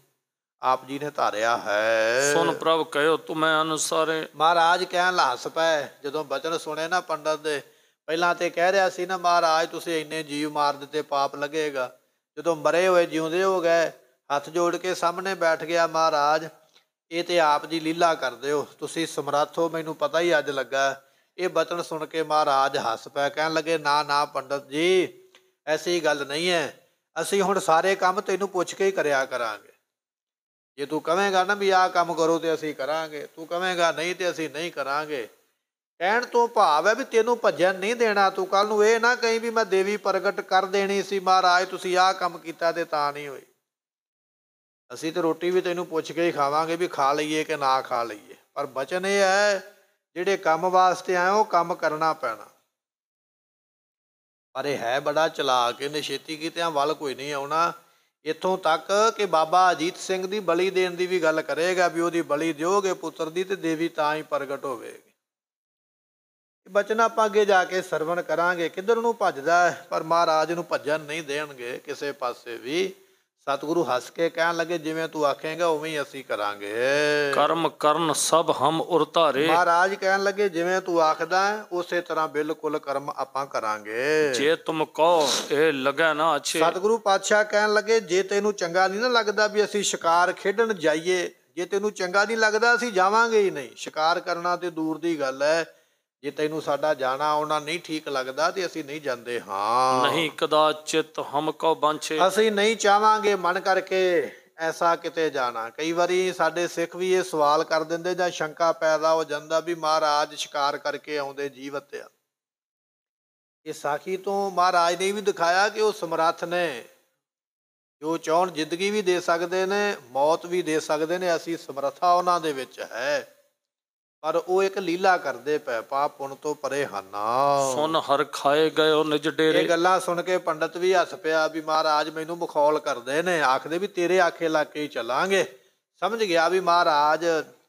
ਆਪ ਜੀ ਨੇ ਧਾਰਿਆ ਹੈ। ਸੁਨ ਪ੍ਰਭ ਕਹਿਓ ਤੁਮੈ ਅਨੁਸਾਰੇ, ਮਹਾਰਾਜ ਕਹਿਣ ਹੱਸ ਪਏ ਜਦੋਂ ਬਚਨ ਸੁਣੇ ਨਾ ਪੰਡਤ ਦੇ। ਪਹਿਲਾਂ ਤੇ ਕਹਿ ਰਿਹਾ ਸੀ ਨਾ ਮਹਾਰਾਜ ਤੁਸੀਂ ਇੰਨੇ ਜੀਵ ਮਾਰ ਦਿੱਤੇ, ਪਾਪ ਲੱਗੇਗਾ। ਜਦੋਂ ਮਰੇ ਹੋਏ ਜਿਉਂਦੇ ਹੋ ਗਏ, ਹੱਥ ਜੋੜ ਕੇ ਸਾਹਮਣੇ ਬੈਠ ਗਿਆ ਮਹਾਰਾਜ, ਇਹ ਤੇ ਆਪ ਜੀ ਲੀਲਾ ਕਰਦੇ ਹੋ, ਤੁਸੀਂ ਸਮਰੱਥ ਹੋ, ਮੈਨੂੰ ਪਤਾ ਹੀ ਅੱਜ ਲੱਗਾ। ਇਹ ਬਚਨ ਸੁਣ ਕੇ ਮਹਾਰਾਜ ਹੱਸ ਪਏ, ਕਹਿਣ ਲੱਗੇ ਨਾ ਨਾ ਪੰਡਤ ਜੀ ਐਸੀ ਗੱਲ ਨਹੀਂ ਹੈ, ਅਸੀਂ ਹੁਣ ਸਾਰੇ ਕੰਮ ਤੈਨੂੰ ਪੁੱਛ ਕੇ ਹੀ ਕਰਿਆ ਕਰਾਂਗੇ। ਜੇ ਤੂੰ ਕਹੇਂਗਾ ਨਾ ਵੀ ਆਹ ਕੰਮ ਕਰੋ ਤੇ ਅਸੀਂ ਕਰਾਂਗੇ, ਤੂੰ ਕਹੇਂਗਾ ਨਹੀਂ ਤੇ ਅਸੀਂ ਨਹੀਂ ਕਰਾਂਗੇ। ਕਹਿਣ ਤੋਂ ਭਾਵ ਹੈ ਵੀ ਤੈਨੂੰ ਭੱਜਣ ਨਹੀਂ ਦੇਣਾ। ਤੂੰ ਕੱਲ ਨੂੰ ਇਹ ਨਾ ਕਹੀਂ ਵੀ ਮੈਂ ਦੇਵੀ ਪ੍ਰਗਟ ਕਰ ਦੇਣੀ ਸੀ ਮਹਾਰਾਜ ਤੁਸੀਂ ਆਹ ਕੰਮ ਕੀਤਾ ਤੇ ਤਾਂ ਨਹੀਂ ਹੋਈ। ਅਸੀਂ ਤੇ ਰੋਟੀ ਵੀ ਤੈਨੂੰ ਪੁੱਛ ਕੇ ਹੀ ਖਾਵਾਂਗੇ ਵੀ ਖਾ ਲਈਏ ਕਿ ਨਾ ਖਾ ਲਈਏ। ਪਰ ਬਚਨ ਇਹ ਹੈ ਜਿਹੜੇ ਕੰਮ ਵਾਸਤੇ ਆਏ ਉਹ ਕੰਮ ਕਰਨਾ ਪੈਣਾ। ਪਰ ਇਹ ਹੈ ਬੜਾ ਚਲਾਕ, ਇਹਨੇ ਛੇਤੀ ਕੀਤਿਆਂ ਵੱਲ ਕੋਈ ਨਹੀਂ ਆਉਣਾ। ਇੱਥੋਂ ਤੱਕ ਕਿ ਬਾਬਾ ਅਜੀਤ ਸਿੰਘ ਦੀ ਬਲੀ ਦੇਣ ਦੀ ਵੀ ਗੱਲ ਕਰੇਗਾ ਵੀ ਉਹਦੀ ਬਲੀ ਦਿਓਗੇ ਪੁੱਤਰ ਦੀ ਤੇ ਦੇਵੀ ਤਾਂ ਹੀ ਪ੍ਰਗਟ ਹੋਵੇਗੀ। ਇਹ ਬਚਨ ਆਪਾਂ ਅੱਗੇ ਜਾ ਕੇ ਸਰਵਣ ਕਰਾਂਗੇ। ਕਿੱਧਰ ਨੂੰ ਭੱਜਦਾ ਹੈ, ਪਰ ਮਹਾਰਾਜ ਨੂੰ ਭੱਜਣ ਨਹੀਂ ਦੇਣਗੇ ਕਿਸੇ ਪਾਸੇ ਵੀ। ਸਤਿਗੁਰੂ ਹੱਸ ਕੇ ਕਹਿਣ ਲੱਗੇ ਜਿਵੇਂ ਤੂੰ ਆਖੇਂਗਾ ਉਵੇਂ ਹੀ ਅਸੀਂ ਕਰਾਂਗੇ। ਕਰਮ ਕਰਨ ਸਭ ਹਮ ਉਰਤਾਰੇ, ਮਹਾਰਾਜ ਕਹਿਣ ਲੱਗੇ ਜਿਵੇਂ ਤੂੰ ਆਖਦਾ ਉਸੇ ਤਰ੍ਹਾਂ ਬਿਲਕੁਲ ਕਰਮ ਆਪਾਂ ਕਰਾਂਗੇ। ਜੇ ਤੁਮ ਕਹੋ ਇਹ ਲੱਗੈ ਨਾ ਅੱਛੇ, ਸਤਿਗੁਰੂ ਪਾਤਸ਼ਾਹ ਕਹਿਣ ਲੱਗੇ ਜੇ ਤੈਨੂੰ ਚੰਗਾ ਨਹੀਂ ਨਾ ਲੱਗਦਾ ਵੀ ਅਸੀਂ ਸ਼ਿਕਾਰ ਖੇਡਣ ਜਾਈਏ, ਜੇ ਤੈਨੂੰ ਚੰਗਾ ਨਹੀਂ ਲੱਗਦਾ ਅਸੀਂ ਜਾਵਾਂਗੇ ਹੀ ਨਹੀਂ। ਸ਼ਿਕਾਰ ਕਰਨਾ ਤੇ ਦੂਰ ਦੀ ਗੱਲ ਹੈ, ਜੇ ਤੈਨੂੰ ਸਾਡਾ ਜਾਣਾ ਆਉਣਾ ਨਹੀਂ ਠੀਕ ਲੱਗਦਾ ਤੇ ਅਸੀਂ ਨਹੀਂ ਜਾਂਦੇ। ਹਾਂ ਨਹੀਂ ਕਦਾਚਿਤ ਹਮ ਕੋ ਬਾਂਛੇ, ਅਸੀਂ ਨਹੀਂ ਚਾਹਾਂਗੇ ਮਨ ਕਰਕੇ ਐਸਾ ਕਿਤੇ ਜਾਣਾ। ਕਈ ਵਾਰੀ ਸਾਡੇ ਸਿੱਖ ਵੀ ਇਹ ਸਵਾਲ ਕਰ ਦਿੰਦੇ ਜਾਂ ਸ਼ੰਕਾ ਪੈਦਾ ਹੋ ਜਾਂਦਾ ਵੀ ਮਹਾਰਾਜ ਸ਼ਿਕਾਰ ਕਰਕੇ ਆਉਂਦੇ ਜੀਵ ਹੱਤਿਆ। ਇਹ ਸਾਖੀ ਤੋਂ ਮਹਾਰਾਜ ਨੇ ਵੀ ਦਿਖਾਇਆ ਕਿ ਉਹ ਸਮਰੱਥ ਨੇ, ਜੋ ਚਾਹੁਣ ਜ਼ਿੰਦਗੀ ਵੀ ਦੇ ਸਕਦੇ ਨੇ, ਮੌਤ ਵੀ ਦੇ ਸਕਦੇ ਨੇ। ਅਸੀਂ ਸਮਰੱਥਾ ਉਹਨਾਂ ਦੇ ਵਿੱਚ ਹੈ, ਪਰ ਉਹ ਇੱਕ ਲੀਲਾ ਕਰਦੇ ਪਏ, ਪਾਪ ਪੁੰਨ ਤੋਂ ਪਰੇ ਹਨ। ਸੁਨ ਹਰ ਖਾਏ ਗਏ ਨਿਜ ਡੇਰੇ, ਇਹ ਗੱਲਾਂ ਸੁਣ ਕੇ ਪੰਡਤ ਵੀ ਹੱਸ ਪਿਆ ਵੀ ਮਹਾਰਾਜ ਮੈਨੂੰ ਮਖੌਲ ਕਰਦੇ ਨੇ, ਆਖਦੇ ਵੀ ਤੇਰੇ ਆਖੇ ਲੱਗ ਕੇ ਹੀ ਚੱਲਾਂਗੇ। ਸਮਝ ਗਿਆ ਵੀ ਮਹਾਰਾਜ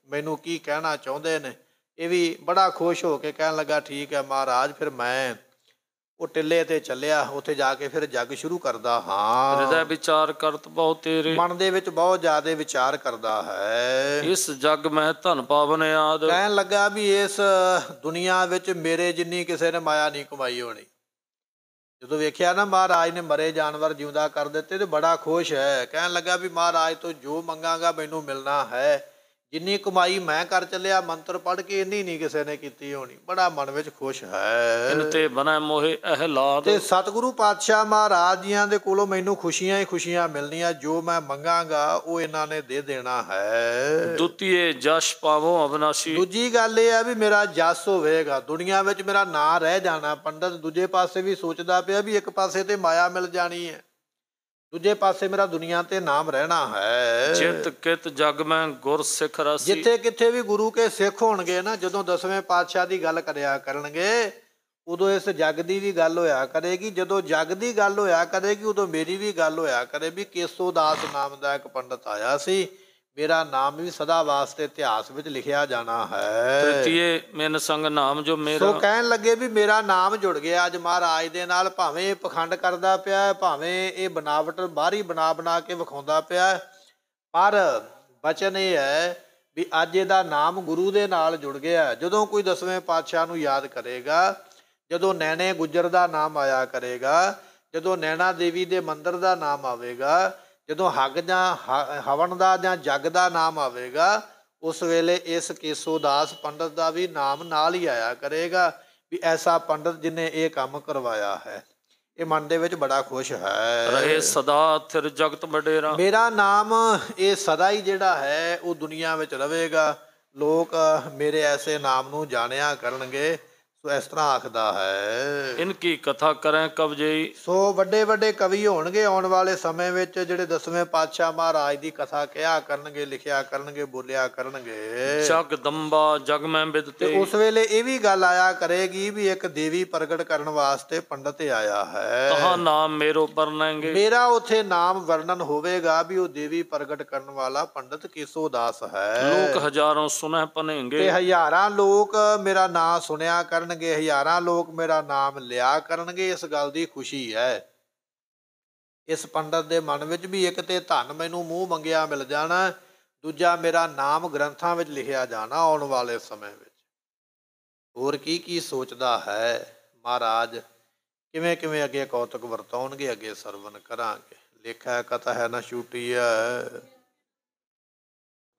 ਮੈਨੂੰ ਕੀ ਕਹਿਣਾ ਚਾਹੁੰਦੇ ਨੇ। ਇਹ ਵੀ ਬੜਾ ਖੁਸ਼ ਹੋ ਕੇ ਕਹਿਣ ਲੱਗਾ ਠੀਕ ਹੈ ਮਹਾਰਾਜ। ਫਿਰ ਮੈਂ ਉਹ ਟਿੱਲੇ ਤੇ ਚੱਲਿਆ, ਉੱਥੇ ਜਾ ਕੇ ਫਿਰ ਜੱਗ ਸ਼ੁਰੂ ਕਰਦਾ। ਹਾਂ ਹਿਰਦੈ ਵਿਚਾਰ ਕਰਤ ਬਹੁ ਤੇਰੇ, ਮਨ ਦੇ ਵਿੱਚ ਬਹੁਤ ਜ਼ਿਆਦਾ ਵਿਚਾਰ ਕਰਦਾ ਹੈ। ਇਸ ਜੱਗ ਮੈਂ ਧਨ ਪਾਵਨ ਆਦ, ਕਹਿਣ ਲੱਗਾ ਵੀ ਇਸ ਦੁਨੀਆ ਵਿੱਚ ਮੇਰੇ ਜਿੰਨੀ ਕਿਸੇ ਨੇ ਮਾਇਆ ਨਹੀਂ ਕਮਾਈ ਹੋਣੀ। ਜਦੋਂ ਵੇਖਿਆ ਨਾ ਮਹਾਰਾਜ ਨੇ ਮਰੇ ਜਾਨਵਰ ਜਿਉਂਦਾ ਕਰ ਦਿੱਤੇ ਤੇ ਬੜਾ ਖੁਸ਼ ਹੈ। ਕਹਿਣ ਲੱਗਾ ਵੀ ਮਹਾਰਾਜ ਤੋਂ ਜੋ ਮੰਗਾਂਗਾ ਮੈਨੂੰ ਮਿਲਣਾ ਹੈ। ਜਿੰਨੀ ਕਮਾਈ ਮੈਂ ਕਰ ਚੱਲਿਆ ਮੰਤਰ ਪੜ੍ਹ ਕੇ ਇੰਨੀ ਨਹੀਂ ਕਿਸੇ ਨੇ ਕੀਤੀ ਹੋਣੀ। ਬੜਾ ਮਨ ਵਿੱਚ ਖੁਸ਼ ਹੈ। ਇਨ ਤੇ ਬਨੈ ਮੋਹਿ ਅਹਲਾਦ, ਤੇ ਸਤਿਗੁਰੂ ਪਾਤਸ਼ਾਹ ਮਹਾਰਾਜ ਜੀਆਂ ਦੇ ਕੋਲੋਂ ਮੈਨੂੰ ਖੁਸ਼ੀਆਂ ਹੀ ਖੁਸ਼ੀਆਂ ਮਿਲਣੀਆਂ। ਜੋ ਮੈਂ ਮੰਗਾਂਗਾ ਉਹ ਇਹਨਾਂ ਨੇ ਦੇ ਦੇਣਾ ਹੈ। ਦੁਤੀਏ ਜਸ਼ ਪਾਵੋ ਅਬਨਾਸ਼ੀ, ਦੂਜੀ ਗੱਲ ਇਹ ਹੈ ਵੀ ਮੇਰਾ ਜਸ ਹੋਵੇਗਾ, ਦੁਨੀਆ ਵਿੱਚ ਮੇਰਾ ਨਾਂ ਰਹਿ ਜਾਣਾ। ਪੰਡਤ ਦੂਜੇ ਪਾਸੇ ਵੀ ਸੋਚਦਾ ਪਿਆ ਵੀ ਇੱਕ ਪਾਸੇ ਤੇ ਮਾਇਆ ਮਿਲ ਜਾਣੀ ਹੈ, ਦੂਜੇ ਪਾਸੇ ਮੇਰਾ ਦੁਨੀਆ ਤੇ ਨਾਮ ਰਹਿਣਾ ਹੈ। ਚਿਤ ਕਿਤ ਜਗ ਮੈਂ ਗੁਰ ਸਿੱਖ ਰਾਸੀ, ਜਿੱਥੇ ਕਿੱਥੇ ਵੀ ਗੁਰੂ ਕੇ ਸਿੱਖ ਹੋਣਗੇ ਨਾ, ਜਦੋਂ 10ਵੇਂ ਪਾਤਸ਼ਾਹ ਦੀ ਗੱਲ ਕਰਿਆ ਕਰਨਗੇ ਉਦੋਂ ਇਸ ਜੱਗ ਦੀ ਵੀ ਗੱਲ ਹੋਇਆ ਕਰੇਗੀ। ਜਦੋਂ ਜੱਗ ਦੀ ਗੱਲ ਹੋਇਆ ਕਰੇਗੀ ਉਦੋਂ ਮੇਰੀ ਵੀ ਗੱਲ ਹੋਇਆ ਕਰੇ ਵੀ ਕੇਸੋ ਦਾਸ ਨਾਮ ਦਾ ਇੱਕ ਪੰਡਤ ਆਇਆ ਸੀ, ਮੇਰਾ ਨਾਮ ਵੀ ਸਦਾ ਵਾਸਤੇ ਇਤਿਹਾਸ ਵਿੱਚ ਲਿਖਿਆ ਜਾਣਾ ਹੈ। ਤ੍ਰਿਤੀਏ ਮੇਨ ਸੰਗ ਨਾਮ ਜੋ ਮੇਰਾ। ਸੋ ਕਹਿਣ ਲੱਗੇ ਵੀ ਮੇਰਾ ਨਾਮ ਜੁੜ ਗਿਆ ਅੱਜ ਮਹਾਰਾਜ ਦੇ ਨਾਲ। ਭਾਵੇਂ ਇਹ ਪਖੰਡ ਕਰਦਾ ਪਿਆ, ਭਾਵੇਂ ਇਹ ਬਨਾਵਟ ਬਾਹਰੀ ਬਣਾ ਕੇ ਵਿਖਾਉਂਦਾ ਪਿਆ, ਪਰ ਬਚਨ ਇਹ ਹੈ ਵੀ ਅੱਜ ਇਹਦਾ ਨਾਮ ਗੁਰੂ ਦੇ ਨਾਲ ਜੁੜ ਗਿਆ। ਜਦੋਂ ਕੋਈ 10ਵੇਂ ਪਾਤਸ਼ਾਹ ਨੂੰ ਯਾਦ ਕਰੇਗਾ, ਜਦੋਂ ਨੈਣੇ ਗੁੱਜਰ ਦਾ ਨਾਮ ਆਇਆ ਕਰੇਗਾ, ਜਦੋਂ ਨੈਣਾ ਦੇਵੀ ਦੇ ਮੰਦਿਰ ਦਾ ਨਾਮ ਆਵੇਗਾ, ਜਦੋਂ ਹੱਗ ਜਾਂ ਹਵਨ ਦਾ ਜਾਂ ਜੱਗ ਦਾ ਨਾਮ ਆਵੇਗਾ, ਉਸ ਵੇਲੇ ਇਸ ਕੇਸੋ ਦਾਸ ਪੰਡਤ ਦਾ ਵੀ ਨਾਮ ਨਾਲ ਹੀ ਆਇਆ ਕਰੇਗਾ ਵੀ ਐਸਾ ਪੰਡਤ ਜਿਹਨੇ ਇਹ ਕੰਮ ਕਰਵਾਇਆ ਹੈ। ਇਹ ਮਨ ਦੇ ਵਿੱਚ ਬੜਾ ਖੁਸ਼ ਹੈ। ਰਹੇ ਸਦਾ ਥਿਰ ਜਗਤ ਵਡੇਰਾ। ਮੇਰਾ ਨਾਮ ਇਹ ਸਦਾ ਹੀ ਜਿਹੜਾ ਹੈ ਉਹ ਦੁਨੀਆ ਵਿੱਚ ਰਵੇਗਾ। ਲੋਕ ਮੇਰੇ ਐਸੇ ਨਾਮ ਨੂੰ ਜਾਣਿਆ ਕਰਨਗੇ। ਸੋ ਇਸ ਤਰ੍ਹਾਂ ਆਖਦਾ ਹੈ। ਇਨਕੀ ਕਥਾ ਕਰੇ ਕਵਜਈ। ਸੋ ਵੱਡੇ ਵੱਡੇ ਕਵੀ ਹੋਣਗੇ ਆਉਣ ਵਾਲੇ ਸਮੇਂ ਵਿੱਚ ਜਿਹੜੇ 10ਵੇਂ ਪਾਤਸ਼ਾਹ ਮਹਾਰਾਜ ਦੀ ਕਥਾ ਕਿਹਾ ਕਰਨਗੇ, ਲਿਖਿਆ ਕਰਨਗੇ, ਬੋਲਿਆ ਕਰਨਗੇ। ਜਗਦੰਬਾ ਜਗ ਮੈਂ ਬਿਦਤੇ। ਉਸ ਵੇਲੇ ਇਹ ਵੀ ਗੱਲ ਆਇਆ ਕਰੇਗੀ ਵੀ ਇੱਕ ਦੇਵੀ ਪ੍ਰਗਟ ਕਰਨ ਵਾਸਤੇ ਪੰਡਤ ਆਇਆ ਹੈ। ਤਹਾਂ ਨਾਮ ਮੇਰੋ ਵਰਣਾਂਗੇ। ਮੇਰਾ ਉੱਥੇ ਨਾਮ ਵਰਣਨ ਹੋਵੇਗਾ ਵੀ ਉਹ ਦੇਵੀ ਪ੍ਰਗਟ ਕਰਨ ਵਾਲਾ ਪੰਡਤ ਕੇਸੋ ਦਾਸ ਹੈ। ਲੋਕ ਹਜ਼ਾਰਾਂ ਸੁਨਹਿ ਪਨੇਂਗੇ। ਤੇ ਹਜ਼ਾਰਾਂ ਲੋਕ ਮੇਰਾ ਨਾਮ ਸੁਣਿਆ ਕਰਨਗੇ, ਹਜ਼ਾਰਾਂ ਲੋਕ ਮੇਰਾ ਨਾਮ ਲਿਆ ਕਰਨਗੇ। ਇਸ ਗੱਲ ਦੀ ਖੁਸ਼ੀ ਹੈ। ਇਸ ਪੰਡਤ ਦੇ ਮਨ ਵਿੱਚ ਵੀ ਇੱਕ ਤੇ ਧਨ ਮੈਨੂੰ ਮੂੰਹ ਮੰਗਿਆ ਮਿਲ ਜਾਣਾ, ਦੂਜਾ ਮੇਰਾ ਨਾਮ ਗ੍ਰੰਥਾਂ ਵਿੱਚ ਲਿਖਿਆ ਜਾਣਾ ਆਉਣ ਵਾਲੇ ਸਮੇਂ ਵਿੱਚ। ਹੋਰ ਕੀ ਕੀ ਸੋਚਦਾ ਹੈ ਮਹਾਰਾਜ, ਕਿਵੇਂ ਕਿਵੇਂ ਅੱਗੇ ਕੌਤਕ ਵਰਤਾਉਣਗੇ, ਅੱਗੇ ਸਰਵਨ ਕਰਾਂਗੇ। ਲੇਖਾ ਕਥਾ ਹੈ ਨਾ ਛੂਟੀਐ,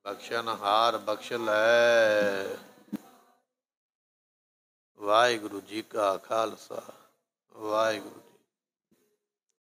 ਬਖਸ਼ਨਹਾਰ ਬਖਸ਼ ਲੈ। ਵਾਹਿਗੁਰੂ ਜੀ ਕਾ ਖਾਲਸਾ, ਵਾਹਿਗੁਰੂ।